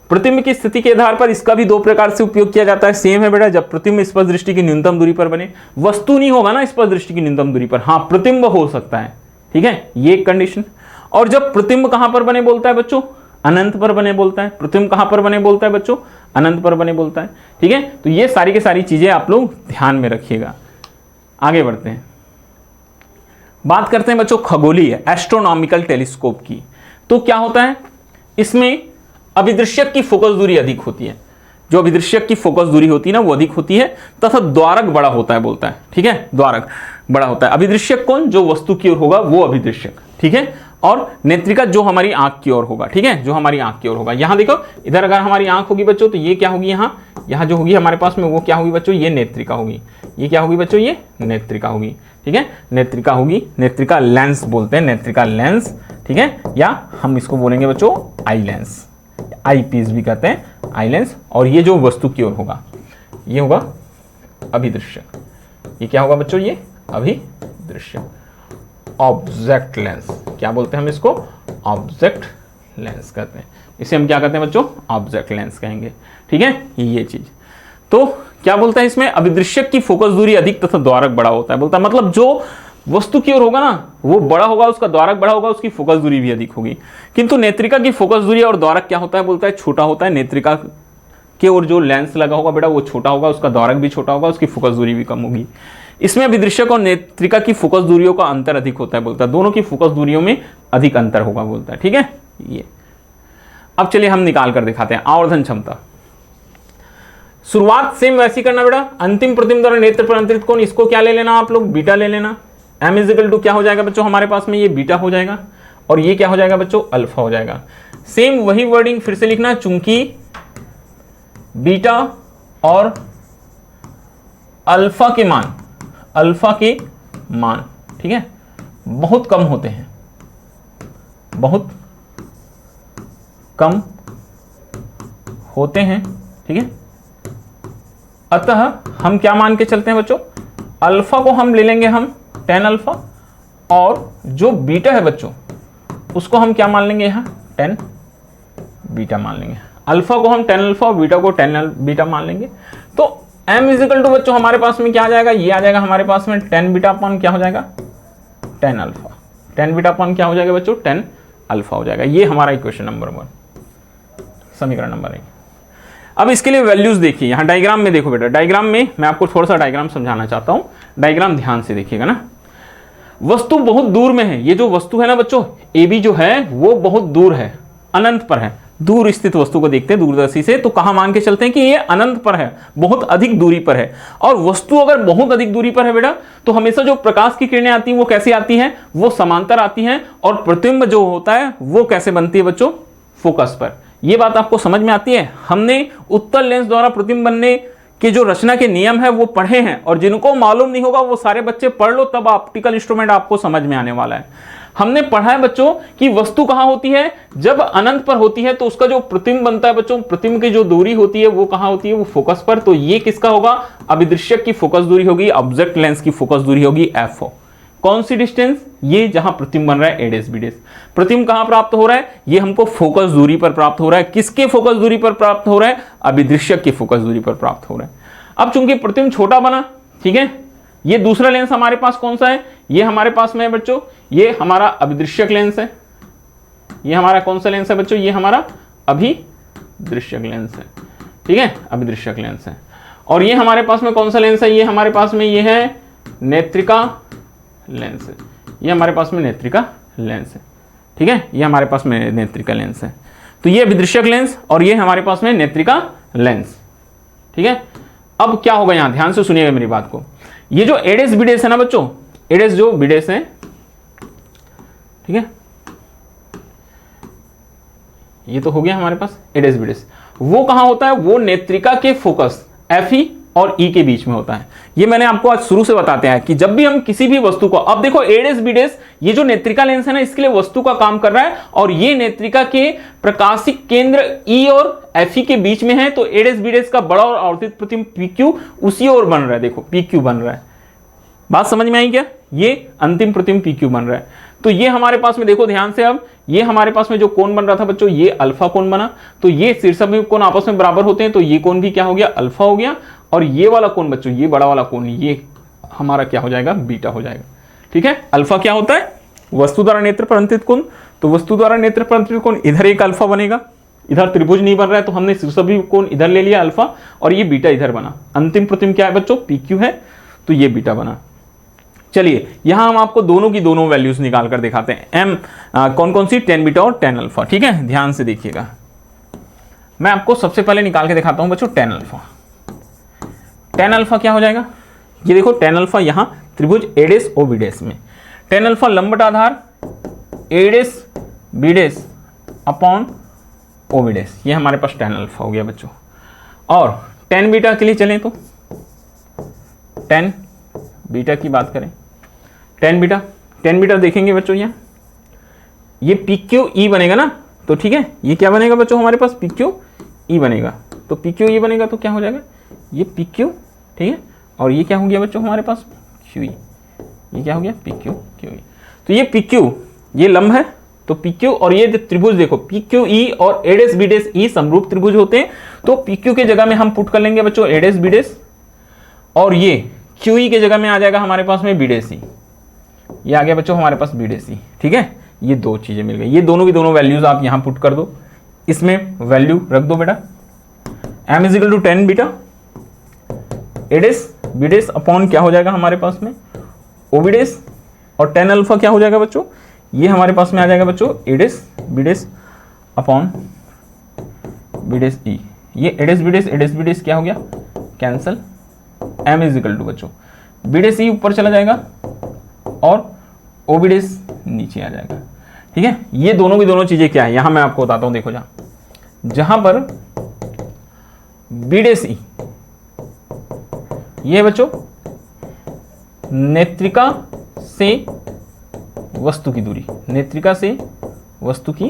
प्रतिबिंब की स्थिति के आधार पर इसका भी दो प्रकार से उपयोग किया जाता है, सेम है बेटा। जब प्रतिबिंब स्पष्ट दृष्टि की न्यूनतम दूरी पर बने, वस्तु नहीं होगा ना स्पष्ट दृष्टि की न्यूनतम दूरी पर, हाँ प्रतिबिंब हो सकता है। ठीक है, ये एक कंडीशन। और जब प्रतिबिंब कहां पर बने बोलता है बच्चों, अनंत पर बने बोलता है। प्रतिबिंब कहां पर बने बोलता है बच्चों, अनंत पर बने बोलता है। ठीक है, तो ये सारी की सारी चीजें आप लोग ध्यान में रखिएगा। आगे बढ़ते हैं, बात करते हैं बच्चों खगोलीय एस्ट्रोनॉमिकल टेलीस्कोप की। तो क्या होता है, इसमें अभिदृश्यक की फोकस दूरी अधिक होती है, जो अभिदृश्यक की फोकस दूरी होती है ना वो अधिक होती है, तथा द्वारक बड़ा होता है बोलता है। ठीक है, द्वारक बड़ा होता है। अभिदृश्यक कौन, जो वस्तु की ओर होगा वो अभिदृश्यक। ठीक है, और नेत्रिका जो हमारी आंख की ओर होगा। ठीक है, जो हमारी आंख की ओर होगा। यहां देखो, इधर अगर हमारी आंख होगी बच्चों तो ये क्या होगी, यहाँ जो होगी हमारे पास में वो क्या होगी बच्चों, ये नेत्रिका होगी। ये क्या होगी बच्चों, ये नेत्रिका होगी। ठीक है, नेत्रिका होगी, नेत्रिका लेंस बोलते हैं, नेत्रिका लेंस। ठीक है, या हम इसको बोलेंगे बच्चों आई लेंस, आई पीस भी कहते हैं, आई लेंस। और ये जो वस्तु की ओर होगा ये होगा अभिदृश्यक। ये क्या होगा बच्चों, ये अभिदृश्यक। ऑब्जेक्ट लेंस क्या बोलते हैं हम इसको, ऑब्जेक्ट लेंस कहते हैं। इसे हम क्या कहते हैं बच्चों, ऑब्जेक्ट लेंस कहेंगे। ठीक है, ये चीज। तो क्या बोलता है इसमें, अभिदृश्यक की फोकस दूरी अधिक तथा द्वारक बड़ा होता है बोलता है। मतलब जो वस्तु की ओर होगा ना वो बड़ा होगा, उसका द्वारक बड़ा होगा, उसकी फोकस दूरी भी अधिक होगी। किंतु नेत्रिका की फोकस दूरी और द्वारक क्या होता है बोलता है, छोटा होता है। नेत्रिका के ओर जो लेंस लगा होगा बेटा वो छोटा होगा, उसका द्वारक भी छोटा होगा, उसकी फोकस दूरी भी कम होगी। इसमें अभिदृश्यक और नेत्रिका की फोकस दूरियों का अंतर अधिक होता है बोलता है। दोनों की फोकस दूरियों में अधिक अंतर होगा बोलता है। ठीक है, ये अब चलिए हम निकाल कर दिखाते हैं आवर्धन क्षमता। शुरुआत सेम वैसी करना बेटा, अंतिम प्रतिबिंब द्वारा नेत्र पर अंतरित कोण, इसको क्या ले लेना आप लोग, बीटा ले लेना। m इजिकल टू क्या हो जाएगा बच्चों हमारे पास में, ये बीटा हो जाएगा और ये क्या हो जाएगा बच्चों, अल्फा हो जाएगा। सेम वही वर्डिंग फिर से लिखना, चूंकि बीटा और अल्फा के मान ठीक है बहुत कम होते हैं, बहुत कम होते हैं, ठीक है। अतः हम क्या मान के चलते हैं बच्चों, अल्फा को हम ले लेंगे हम tan अल्फा, और जो बीटा है बच्चों उसको हम क्या मान लेंगे, यहाँ tan बीटा मान लेंगे। अल्फा को हम tan अल्फा और बीटा को tan बीटा मान लेंगे। तो m इजिकल टू बच्चों हमारे पास में क्या आ जाएगा, ये आ जाएगा हमारे पास में tan बीटा अपॉन क्या हो जाएगा, tan alpha. tan beta upon क्या हो जाएगा बच्चों, tan अल्फा हो जाएगा। ये हमारा इक्वेशन नंबर 1, समीकरण नंबर 1। अब इसके लिए वैल्यूज देखिए, यहाँ डायग्राम में देखो बेटा, डायग्राम में मैं आपको थोड़ा सा डायग्राम समझाना चाहता हूँ। डायग्राम ध्यान से देखिएगा ना। वस्तु बहुत दूर में है, ये जो वस्तु है ना बच्चों, ए बी जो है वो बहुत दूर है, अनंत पर है। दूर स्थित वस्तु को देखते हैं दूरदर्शी से, तो कहाँ मान के चलते हैं कि ये अनंत पर है, बहुत अधिक दूरी पर है। और वस्तु अगर बहुत अधिक दूरी पर है बेटा, तो हमेशा जो प्रकाश की किरणें आती हैं वो कैसी आती हैं, वो समांतर आती हैं। और प्रतिबिंब जो होता है वो कैसे बनती है बच्चों, फोकस पर। ये बात आपको समझ में आती है। हमने उत्तल लेंस द्वारा प्रतिबिंब बनने के जो रचना के नियम है वो पढ़े हैं, और जिनको मालूम नहीं होगा वो सारे बच्चे पढ़ लो, तब ऑप्टिकल इंस्ट्रूमेंट आपको समझ में आने वाला है। हमने पढ़ा है बच्चों कि वस्तु कहाँ होती है, जब अनंत पर होती है तो उसका जो प्रतिबिंब बनता है बच्चों, प्रतिबिंब की जो दूरी होती है वो कहाँ होती है, वो फोकस पर। तो ये किसका होगा, अभिदृश्यक की फोकस दूरी होगी, ऑब्जेक्ट लेंस की फोकस दूरी होगी FO। कौन सी डिस्टेंस, ये जहां प्रतिबिंब बन रहा है एडेस बीडेस। प्रतिबिंब कहां प्राप्त हो रहा है, ये हमको फोकस दूरी पर प्राप्त हो रहा है। किसके फोकस दूरी पर प्राप्त हो रहा है, अभिदृश्यक की फोकस दूरी पर प्राप्त हो रहा है। अब चूंकि प्रतिबिंब छोटा बना, ठीक है, ये दूसरा लेंस हमारे पास कौन सा है, ये हमारे पास में है बच्चों, ये हमारा अभिदृश्यक लेंस है। ये हमारा कौन सा लेंस है बच्चों, ये हमारा अभिदृश्यक लेंस है, ठीक है, अभिदृश्यक लेंस है। और ये हमारे पास में कौन सा लेंस है, ये हमारे पास में ये है नेत्रिका लेंस है। ये हमारे पास में नेत्रिका लेंस है, ठीक है, ये हमारे पास में नेत्रिका लेंस है। तो ये अभिदृश्यक लेंस और ये हमारे पास में नेत्रिका लेंस, ठीक है। अब क्या होगा, यहां ध्यान से सुनिएगा मेरी बात को। ये जो एडेस बीडेस है ना बच्चों, एडेस जो बीडेस है, ठीक है, ये तो हो गया हमारे पास एडेस बीडेस। वो कहां होता है, वो नेत्रिका के फोकस FE और E के बीच में होता है। ये मैंने आपको आज शुरू से बताते हैं कि जब भी हम किसी भी वस्तु को, अब देखो एडेस बीडेस, ये जो नेत्रिका लेंस है ना, इसके लिए वस्तु का काम कर रहा है, और ये नेत्रिका के प्रकाशिक केंद्र E और FE के बीच में है। तो एडेस बीडेस का बड़ा और आवर्तित प्रतिबिंब PQ उसी ओर बन रहा है, देखो PQ बन रहा है। बात समझ में आई क्या, ये अंतिम प्रतिबिंब PQ बन रहा है। तो ये हमारे पास में देखो ध्यान से, अब ये हमारे पास में जो कोण बन रहा था बच्चों, ये अल्फा कोण बना। तो ये शीर्षाभिमुख कोण आपस में बराबर होते हैं, तो ये कोण भी क्या हो गया, अल्फा हो गया। और ये वाला कोण बच्चों, ये बड़ा वाला कोण, ये हमारा क्या हो जाएगा, बीटा हो जाएगा, ठीक है। अल्फा क्या होता है, वस्तु द्वारा नेत्र पर अंतरित कोण। तो वस्तु द्वारा नेत्र पर अंतरित कोण, इधर एक अल्फा बनेगा, इधर त्रिभुज नहीं बन रहा है तो हमने शीर्षाभिमुख कोण इधर ले लिया अल्फा, और ये बीटा इधर बना। अंतिम प्रतिबिंब क्या है बच्चों, PQ है, तो ये बीटा बना। चलिए यहां हम आपको दोनों की दोनों वैल्यूज निकाल कर दिखाते हैं। कौन कौन सी, tan बीटा और tan अल्फा, ठीक है। ध्यान से देखिएगा, मैं आपको सबसे पहले निकाल के दिखाता हूं बच्चों tan अल्फा। tan अल्फा क्या हो जाएगा, ये देखो tan अल्फा यहां त्रिभुज एडेस ओ बीडेस में, tan अल्फा लंबवत आधार एडेस बीडेस अपॉन ओ बीडेस, ये हमारे पास tan अल्फा हो गया बच्चों। और tan बीटा के लिए चलें तो tan बीटा की बात करें, tan बीटा देखेंगे बच्चों, यहाँ ये PQE बनेगा ना, तो ठीक है, ये क्या बनेगा बच्चों हमारे पास, PQE बनेगा। तो PQE बनेगा तो क्या हो जाएगा, ये PQ, ठीक है, और ये क्या हो गया बच्चों हमारे पास QE, ये क्या हो गया PQE। तो ये PQ, ये लंब है, तो PQ और ये त्रिभुज देखो PQE और एडेस बीडेस E समरूप त्रिभुज होते हैं। तो PQ के जगह में हम पुट कर लेंगे बच्चों एडेस बीडेस, और ये QE के जगह में आ जाएगा हमारे पास में बीडेस E, ये आ गया बच्चों हमारे पास बीडेस E, ठीक है। ये दो चीजें मिल गई, ये दोनों की दोनों वैल्यूज आप यहां पुट कर दो, इसमें वैल्यू रख दो बेटा। m is equal to tan beta A dash B dash upon क्या हो जाएगा हमारे पास में ओ बीडेस, और tan अल्फा क्या हो जाएगा बच्चों, ये हमारे पास में आ जाएगा बच्चों एडेस बीडेस अपॉन बीडेस E। ये एडेस बीडेस क्या हो गया, कैंसल। m इजिकल टू बच्चों बीडेस E ऊपर चला जाएगा और ओ बीडेस नीचे आ जाएगा, ठीक है। ये दोनों की दोनों चीजें क्या है यहां मैं आपको बताता हूं। देखो जहां पर बी डेस ई, ये है बच्चों नेत्रिका से वस्तु की दूरी, नेत्रिका से वस्तु की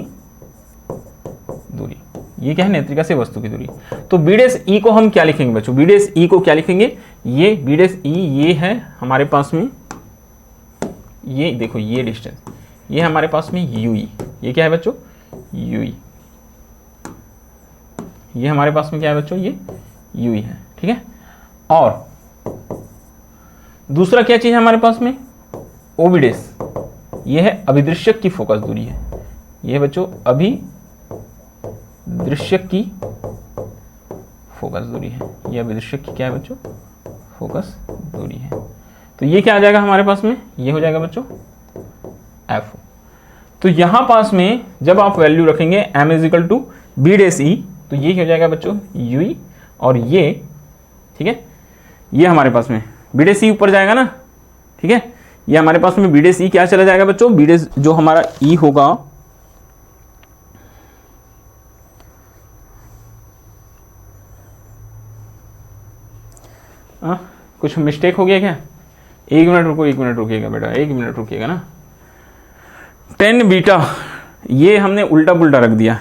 दूरी, ये क्या है नेत्रिका से वस्तु की दूरी। तो बी डेस ई को हम क्या लिखेंगे बच्चों, बी डेस ई को क्या लिखेंगे, ये बी डेस ई ये है हमारे पास में, ये देखो ये डिस्टेंस, ये हमारे पास में यूई, ये क्या है बच्चों यूई, ये हमारे पास में क्या है बच्चों ये यूई है, ठीक है। और दूसरा क्या चीज है हमारे पास में, ओविडेस, ये है अभिदृश्यक की फोकस दूरी है, ये बच्चों अभिदृश्यक की फोकस दूरी है, ये अभिदृश्यक की क्या है बच्चों फोकस दूरी है। तो ये क्या आ जाएगा हमारे पास में, ये हो जाएगा बच्चों एफ। तो यहां पास में जब आप वैल्यू रखेंगे m is equal to B dash E, तो ये हो जाएगा बच्चों यूई, और ये ठीक है ये हमारे पास में बी डेस ई ऊपर जाएगा ना, ठीक है। ये हमारे पास में बी डेस ई क्या चला जाएगा बच्चों, बी डेस जो हमारा ई होगा कुछ मिस्टेक हो गया क्या, एक मिनट रुको, एक मिनट रुकिएगा बेटा, एक मिनट रुकिएगा ना। 10 बीटा ये हमने उल्टा पुल्टा रख दिया,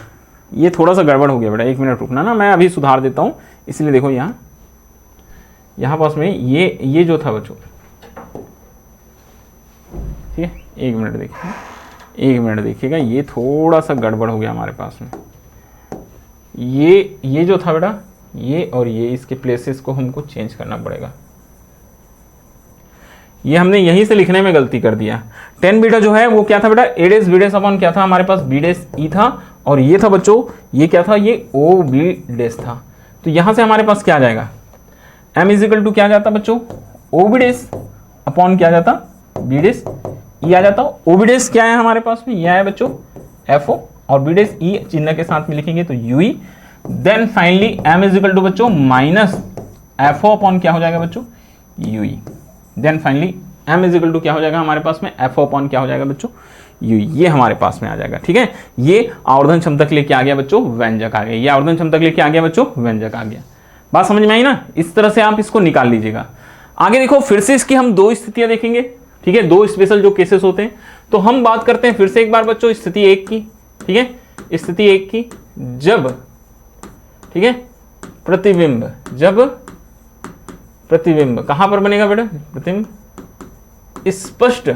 ये थोड़ा सा गड़बड़ हो गया बेटा, एक मिनट रुकना ना, मैं अभी सुधार देता हूँ। इसलिए देखो यहाँ पास में ये जो था बच्चों, ठीक है एक मिनट देखिए, एक मिनट देखिएगा, ये थोड़ा सा गड़बड़ हो गया हमारे पास में। ये जो था बेटा ये और ये, इसके प्लेसेस को हमको चेंज करना पड़ेगा, ये हमने यहीं से लिखने में गलती कर दिया। 10 बीटा जो है वो क्या था बेटा, ए डेस बी डेस अपॉन क्या था हमारे पास बी डेस ई था, और ये था बच्चों ये क्या था, ये ओ बी डेस था। तो यहां से हमारे पास क्या आ जाएगा, m इज इक्वल टू क्या जाता बच्चों ओ बी डेस अपॉन क्या जाता बी डेस ई आ जाता। ओ बी डेस क्या है हमारे पास में, यह है बच्चों एफ ओ, और बी डेस ई चिन्ह के साथ में लिखेंगे तो U E. Then finally m is equal to बच्चों माइनस एफ ओ अपॉन क्या हो जाएगा बच्चों U E. Then finally m is equal to क्या हो जाएगा हमारे पास में एफ ओ अपॉन क्या हो जाएगा बच्चों यू, ये हमारे पास में आ जाएगा, ठीक है। ये आवर्धन क्षमता के लिए क्या आ गया बच्चों, व्यंजक आ गया, ये आवर्धन क्षमता के लिए क्या आ गया बच्चों, व्यंजक आ गया। बात समझ में आई ना, इस तरह से आप इसको निकाल लीजिएगा। आगे देखो फिर से इसकी हम दो स्थितियां देखेंगे, ठीक है, दो स्पेशल जो केसेस होते हैं। तो हम बात करते हैं फिर से एक बार बच्चों स्थिति एक की, ठीक है, स्थिति एक की, जब ठीक है प्रतिबिंब, जब प्रतिबिंब कहां पर बनेगा बेटा, प्रतिबिंब स्पष्ट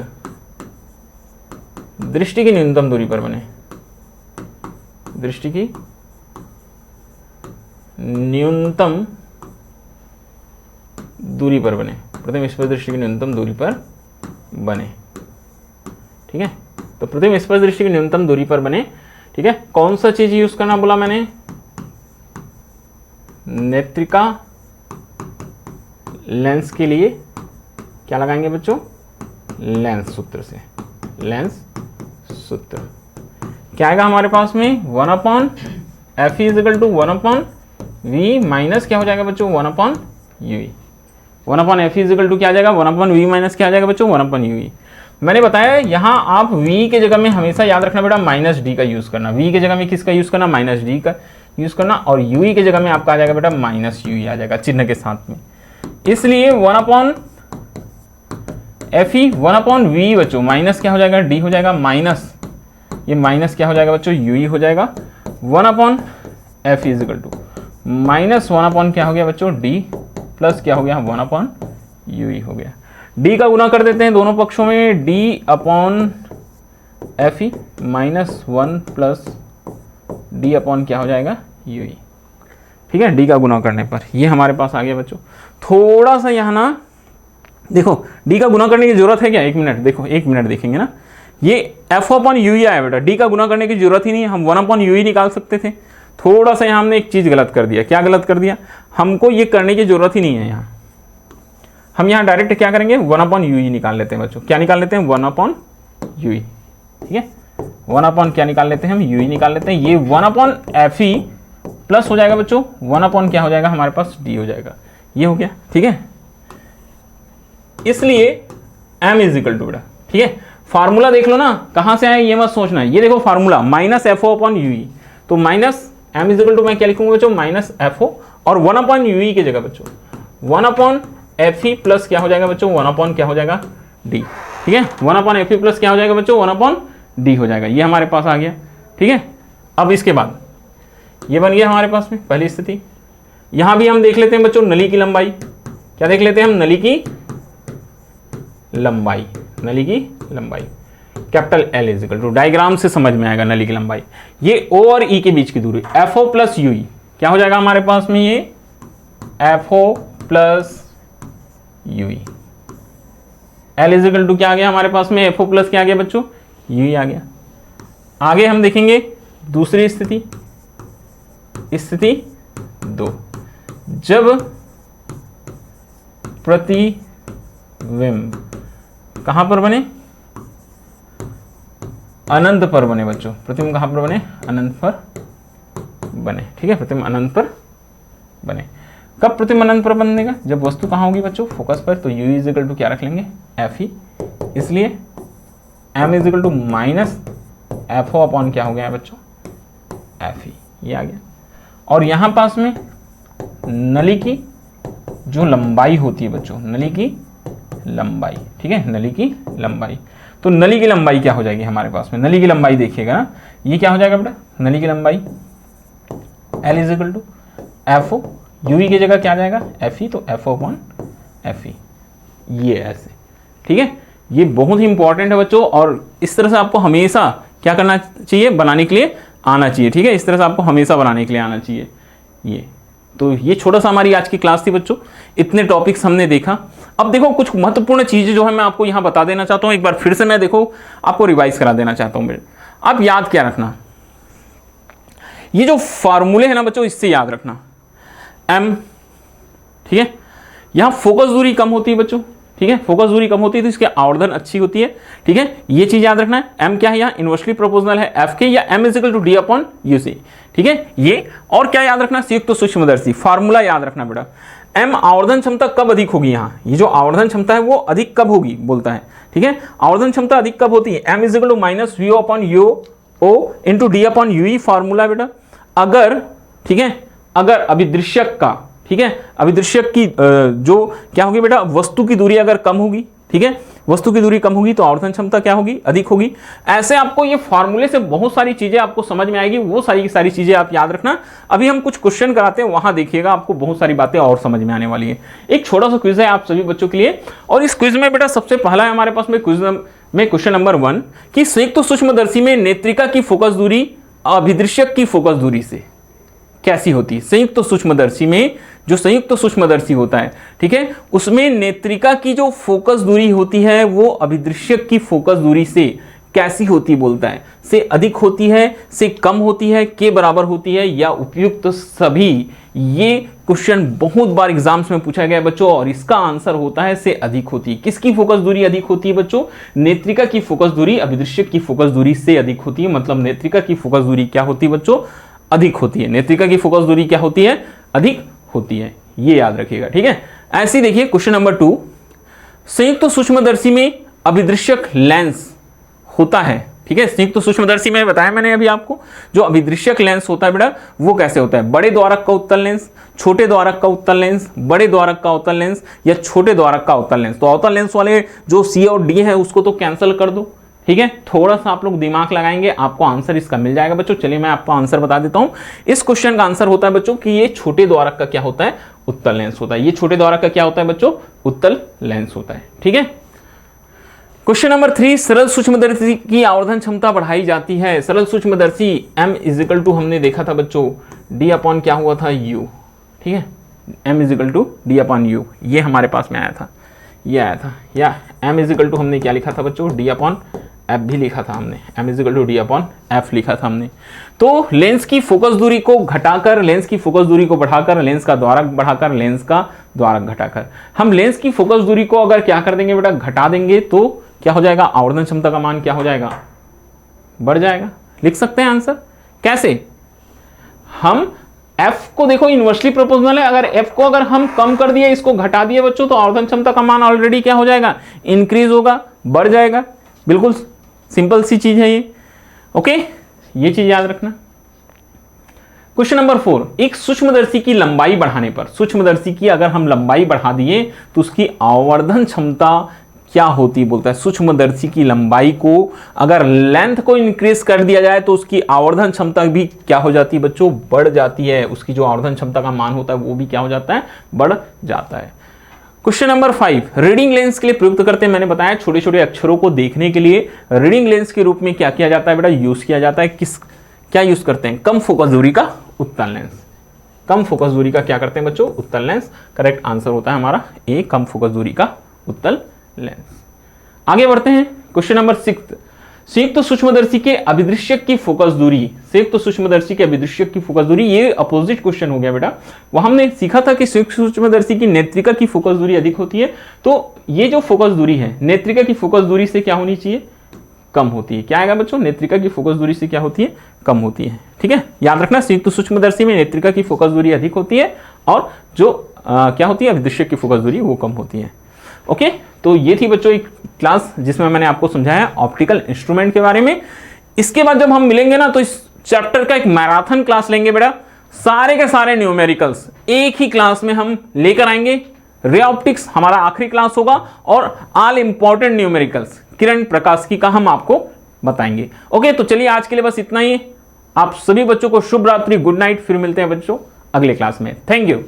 दृष्टि की न्यूनतम दूरी पर बने, दृष्टि की न्यूनतम दूरी पर बने, प्रतिबिंब स्पष्ट दृष्टि की न्यूनतम दूरी पर बने, ठीक है। तो प्रतिबिंब स्पष्ट दृष्टि की न्यूनतम दूरी पर बने, ठीक है। कौन सा चीज यूज करना बोला मैंने, नेत्रिका लेंस के लिए क्या लगाएंगे बच्चों, लेंस सूत्र से, लेंस सूत्र क्या आएगा हमारे पास में 1 upon F is equal to 1 upon V minus क्या हो जाएगा बच्चों 1 upon U. 1 upon F is equal to क्या आ जाएगा 1 अपॉन वी माइनस क्या आ जाएगा बच्चों 1 अपॉन यू। मैंने बताया यहां आप v के जगह में हमेशा याद रखना बेटा माइनस डी का यूज करना, v के जगह में किसका यूज करना, माइनस डी का यूज करना, और u के जगह में आपका आ जाएगा बेटा माइनस यू आ जाएगा चिन्ह के साथ में। इसलिए 1 upon F E 1 upon V बच्चों माइनस क्या हो जाएगा डी हो जाएगा, माइनस ये माइनस क्या हो जाएगा बच्चों यू हो जाएगा, 1 upon F is equal to minus 1 upon क्या हो गया बच्चों डी प्लस क्या हो गया 1 अपॉन यू हो गया। डी का गुना कर देते हैं दोनों पक्षों में, D upon F E minus 1 plus D upon क्या हो जाएगा यू, ठीक है। डी का गुना करने पर ये हमारे पास आ गया बच्चों। थोड़ा सा यहाँ ना देखो डी का गुना करने की जरूरत है क्या, एक मिनट देखो, एक मिनट देखेंगे ना, ये एफ अपॉन यू ही आया बेटा, डी का गुना करने की जरूरत ही नहीं है, हम 1 अपॉन यू ही निकाल सकते थे। थोड़ा सा यहाँ हमने एक चीज गलत कर दिया, क्या गलत कर दिया, हमको ये करने की जरूरत ही नहीं है, यहाँ हम यहाँ डायरेक्ट क्या करेंगे 1 अपॉन यू ही निकाल लेते हैं बच्चों, क्या निकाल लेते हैं 1 अपॉन यू ही, ठीक है। 1 अपॉन क्या निकाल लेते हैं हम यू ही निकाल लेते हैं, ये 1 अपॉन एफ ई प्लस हो जाएगा बच्चों 1 अपॉन क्या हो जाएगा हमारे पास डी हो जाएगा, ये हो गया, ठीक है। इसलिए m इज इक्वल टू बेटा, ठीक है। फार्मूला देख लो ना, कहाँ से आया ये मत सोचना है। ये देखो formula minus F O upon UE, तो minus M is equal to मैं क्या लिखूंगा बच्चों, माइनस एफ ओ और 1 अपॉन यूई की जगह बच्चों 1 अपॉन एफ ई प्लस क्या हो जाएगा बच्चों, 1 अपॉन क्या हो जाएगा डी। ठीक है, 1 अपॉन एफ ई प्लस क्या हो जाएगा बच्चों, 1 अपॉन डी हो जाएगा। ये हमारे पास आ गया। ठीक है, अब इसके बाद ये बन गया हमारे पास में पहली स्थिति। यहां भी हम देख लेते हैं बच्चों नली की लंबाई। क्या देख लेते हैं हम, नली की लंबाई, नली की लंबाई capital L is equal to, diagram से समझ में आएगा नली की लंबाई। ये ओ और ई के बीच की दूरी एफ ओ प्लस यूई क्या हो जाएगा हमारे पास में, ये F O plus U E. L is equal to क्या आ गया हमारे पास में, एफ ओ प्लस क्या आ गया बच्चों, यूई आ गया। आगे हम देखेंगे दूसरी स्थिति, स्थिति 2, जब प्रतिबिंब कहां पर बने, अनंत पर बने बच्चों। प्रतिबिंब कहां पर बने, अनंत पर बने। ठीक है, प्रतिबिंब अनंत पर बने। कब प्रतिबिंब अनंत पर बनेगा, जब वस्तु कहां होगी बच्चों, फोकस पर। तो u इज इक्वल टू क्या रख लेंगे, एफ ई, इसलिए m is equal to minus F O upon क्या हो गया बच्चों, एफ ई, ये आ गया। और यहां पास में नली की जो लंबाई होती है बच्चों, नली की लंबाई। ठीक है, नली की लंबाई, तो नली की लंबाई क्या हो जाएगी हमारे पास में, नली की लंबाई देखिएगा ना, ये क्या हो जाएगा बेटा, नली की लंबाई L is equal to F O, U E की जगह क्या आ जाएगा एफ ई, तो F O upon F E, ये ऐसे। ठीक है, ये बहुत ही इंपॉर्टेंट है बच्चों, और इस तरह से आपको हमेशा क्या करना चाहिए, बनाने के लिए आना चाहिए। ठीक है, इस तरह से आपको हमेशा बनाने के लिए आना चाहिए। ये तो ये छोटा सा हमारी आज की क्लास थी बच्चों, इतने टॉपिक्स हमने देखा। अब देखो कुछ महत्वपूर्ण चीजें जो है मैं आपको यहाँ बता देना चाहता हूँ, एक बार फिर से मैं देखो आपको रिवाइज करा देना चाहता हूँ मेरे। आप याद क्या रखना, ये जो फार्मूले है ना बच्चों, इससे याद रखना m। ठीक है, यहाँ फोकस दूरी कम होती है बच्चों। ठीक है, फोकस दूरी कम होती है तो इसकी आवर्धन अच्छी होती है। ठीक है, ये चीज याद रखना है। m क्या है, यहाँ इनवर्सली प्रोपोर्शनल है f के, या m is equal to D upon U C. ठीक है, ये और क्या याद रखना, संयुक्त सूक्ष्मदर्शी फार्मूला याद रखना बेटा। m आवर्धन क्षमता कब अधिक होगी, यहाँ ये जो आवर्धन क्षमता है वो अधिक कब होगी बोलता है। ठीक है, आवर्धन क्षमता अधिक कब होती है, m is equal to minus V upon U O into D upon U E, formula बेटा। अगर, ठीक है, अगर अभिदृश्यक का, ठीक है, अभिदृश्यक की जो क्या होगी बेटा, वस्तु की दूरी अगर कम होगी, ठीक है, वस्तु की दूरी कम होगी तो आवर्धन क्षमता क्या होगी, अधिक होगी। ऐसे आपको ये फार्मूले से बहुत सारी चीजें आपको समझ में आएगी, वो सारी की सारी चीजें आप याद रखना। अभी हम कुछ क्वेश्चन कराते हैं, वहां देखिएगा आपको बहुत सारी बातें और समझ में आने वाली है। एक छोटा सा क्विज है आप सभी बच्चों के लिए, और इस क्विज में बेटा सबसे पहला है हमारे पास में क्विज में क्वेश्चन नंबर 1 कि संयुक्त सूक्ष्मदर्शी में नेत्रिका की फोकस दूरी अभिदृश्यक की फोकस दूरी से कैसी होती है। संयुक्त सूक्ष्मदर्शी में जो संयुक्त सूक्ष्मदर्शी होता है, ठीक है, उसमें नेत्रिका की जो फोकस दूरी होती है वो अभिदृश्यक की फोकस दूरी से कैसी होती बोलता है, से अधिक होती है, से कम होती है, के बराबर होती है, या उपयुक्त सभी। ये क्वेश्चन बहुत बार एग्जाम्स में पूछा गया है बच्चों, और इसका आंसर होता है से अधिक होती है। किसकी फोकस दूरी अधिक होती है बच्चों, नेत्रिका की फोकस दूरी अभिदृश्यक की फोकस दूरी से अधिक होती है। मतलब नेत्रिका की फोकस दूरी क्या होती है बच्चों, अधिक होती है। नेत्रिका की फोकस दूरी क्या होती है, अधिक होती है, ये याद रखिएगा। ठीक है, ऐसे देखिए क्वेश्चन नंबर 2, संयुक्त सूक्ष्मदर्शी में अभिदृश्यक लेंस होता है। ठीक है, संयुक्त सूक्ष्मदर्शी में बताया मैंने अभी आपको, जो अभिदृश्यक लेंस होता है बेटा वो कैसे होता है, बड़े द्वारक का उत्तल लेंस, छोटे द्वारक का उत्तल लेंस, बड़े द्वारक का उत्तल लेंस, या छोटे द्वारक का उत्तल लेंस। तो अवतल लेंस वाले जो सी और डी है उसको तो कैंसिल कर दो। ठीक है, थोड़ा सा आप लोग दिमाग लगाएंगे, आपको आंसर इसका मिल जाएगा बच्चों। चलिए मैं आपको आंसर बता देता हूं। इस क्वेश्चन का आंसर होता है बच्चों कि ये छोटे द्वारक का क्या होता है, उत्तल लेंस होता है। ये छोटे द्वारक का क्या होता है बच्चों, उत्तल लेंस होता है। ठीक है, क्वेश्चन नंबर 3, सरल सूक्ष्मदर्शी की आवर्धन क्षमता बढ़ाई जाती है। सरल सूक्ष्मदर्शी m इज इक्वल टू हमने देखा था बच्चों d अपॉन क्या हुआ था, u। ठीक है, m is equal to d upon u, ये हमारे पास में आया था, ये आया था। या m इज इक्वल टू हमने क्या लिखा था बच्चों, d अपॉन f भी लिखा था हमने, m is equal to d upon f लिखा था हमने। तो लेंस की फोकस दूरी को घटाकर, लेंस की फोकस दूरी को बढ़ाकर, लेंस का द्वारक बढ़ाकर, लेंस का द्वारक घटाकर, हम लेंस की फोकस दूरी को अगर क्या कर देंगे बेटा, घटा देंगे, तो क्या हो जाएगा, आवर्धन क्षमता का मान क्या हो जाएगा, बढ़ जाएगा। लिख सकते हैं आंसर कैसे, हम f को देखो इनवर्सली प्रोपोर्शनल है, अगर f को अगर हम कम कर दिए, इसको घटा दिए बच्चों, तो आवर्धन क्षमता का मान ऑलरेडी क्या हो जाएगा, इंक्रीज होगा, बढ़ जाएगा। बिल्कुल सिंपल सी चीज है ये। ओके, ये चीज याद रखना। क्वेश्चन नंबर 4, एक सूक्ष्मदर्शी की लंबाई बढ़ाने पर, सूक्ष्मदर्शी की अगर हम लंबाई बढ़ा दिए तो उसकी आवर्धन क्षमता क्या होती बोलता है। सूक्ष्मदर्शी की लंबाई को अगर लेंथ को इंक्रीज कर दिया जाए तो उसकी आवर्धन क्षमता भी क्या हो जाती है बच्चों, बढ़ जाती है। उसकी जो आवर्धन क्षमता का मान होता है वो भी क्या हो जाता है, बढ़ जाता है। क्वेश्चन नंबर 5, रीडिंग लेंस के लिए प्रयुक्त करते हैं। मैंने बताया छोटे छोटे अक्षरों को देखने के लिए रीडिंग लेंस के रूप में क्या किया जाता है बेटा, यूज किया जाता है। क्या यूज करते हैं, कम फोकस दूरी का उत्तल लेंस। कम फोकस दूरी का क्या करते हैं बच्चों, उत्तल लेंस। करेक्ट आंसर होता है हमारा ए, कम फोकस दूरी का उत्तल लेंस। आगे बढ़ते हैं। क्वेश्चन नंबर 6, संयुक्त सूक्ष्मदर्शी के अभिदृश्यक की फोकस दूरी, संयुक्त सूक्ष्मदर्शी के अभिदृश्यक की फोकस दूरी, ये अपोजिट क्वेश्चन हो गया बेटा। वो हमने सीखा था कि संयुक्त सूक्ष्मदर्शी की नेत्रिका की फोकस दूरी अधिक होती है, तो ये जो फोकस दूरी है नेत्रिका की फोकस दूरी से क्या होनी चाहिए, कम होती है। क्या आएगा बच्चों, नेत्रिका की फोकस दूरी से क्या होती है, कम होती है। ठीक है, याद रखना संयुक्त सूक्ष्मदर्शी में नेत्रिका की फोकस दूरी अधिक होती है और जो क्या होती है, अभिदृश्यक की फोकस दूरी वो कम होती है। ओके, तो ये थी बच्चों एक क्लास जिसमें मैंने आपको समझाया ऑप्टिकल इंस्ट्रूमेंट के बारे में। इसके बाद जब हम मिलेंगे ना तो इस चैप्टर का एक मैराथन क्लास लेंगे बेटा। सारे के सारे न्यूमेरिकल्स एक ही क्लास में हम लेकर आएंगे। रे ऑप्टिक्स हमारा आखिरी क्लास होगा और ऑल इंपॉर्टेंट न्यूमेरिकल्स किरण प्रकाशिकी का हम आपको बताएंगे। ओके, तो चलिए आज के लिए बस इतना ही। आप सभी बच्चों को शुभ रात्रि, गुड नाइट। फिर मिलते हैं बच्चों अगले क्लास में। Thank you.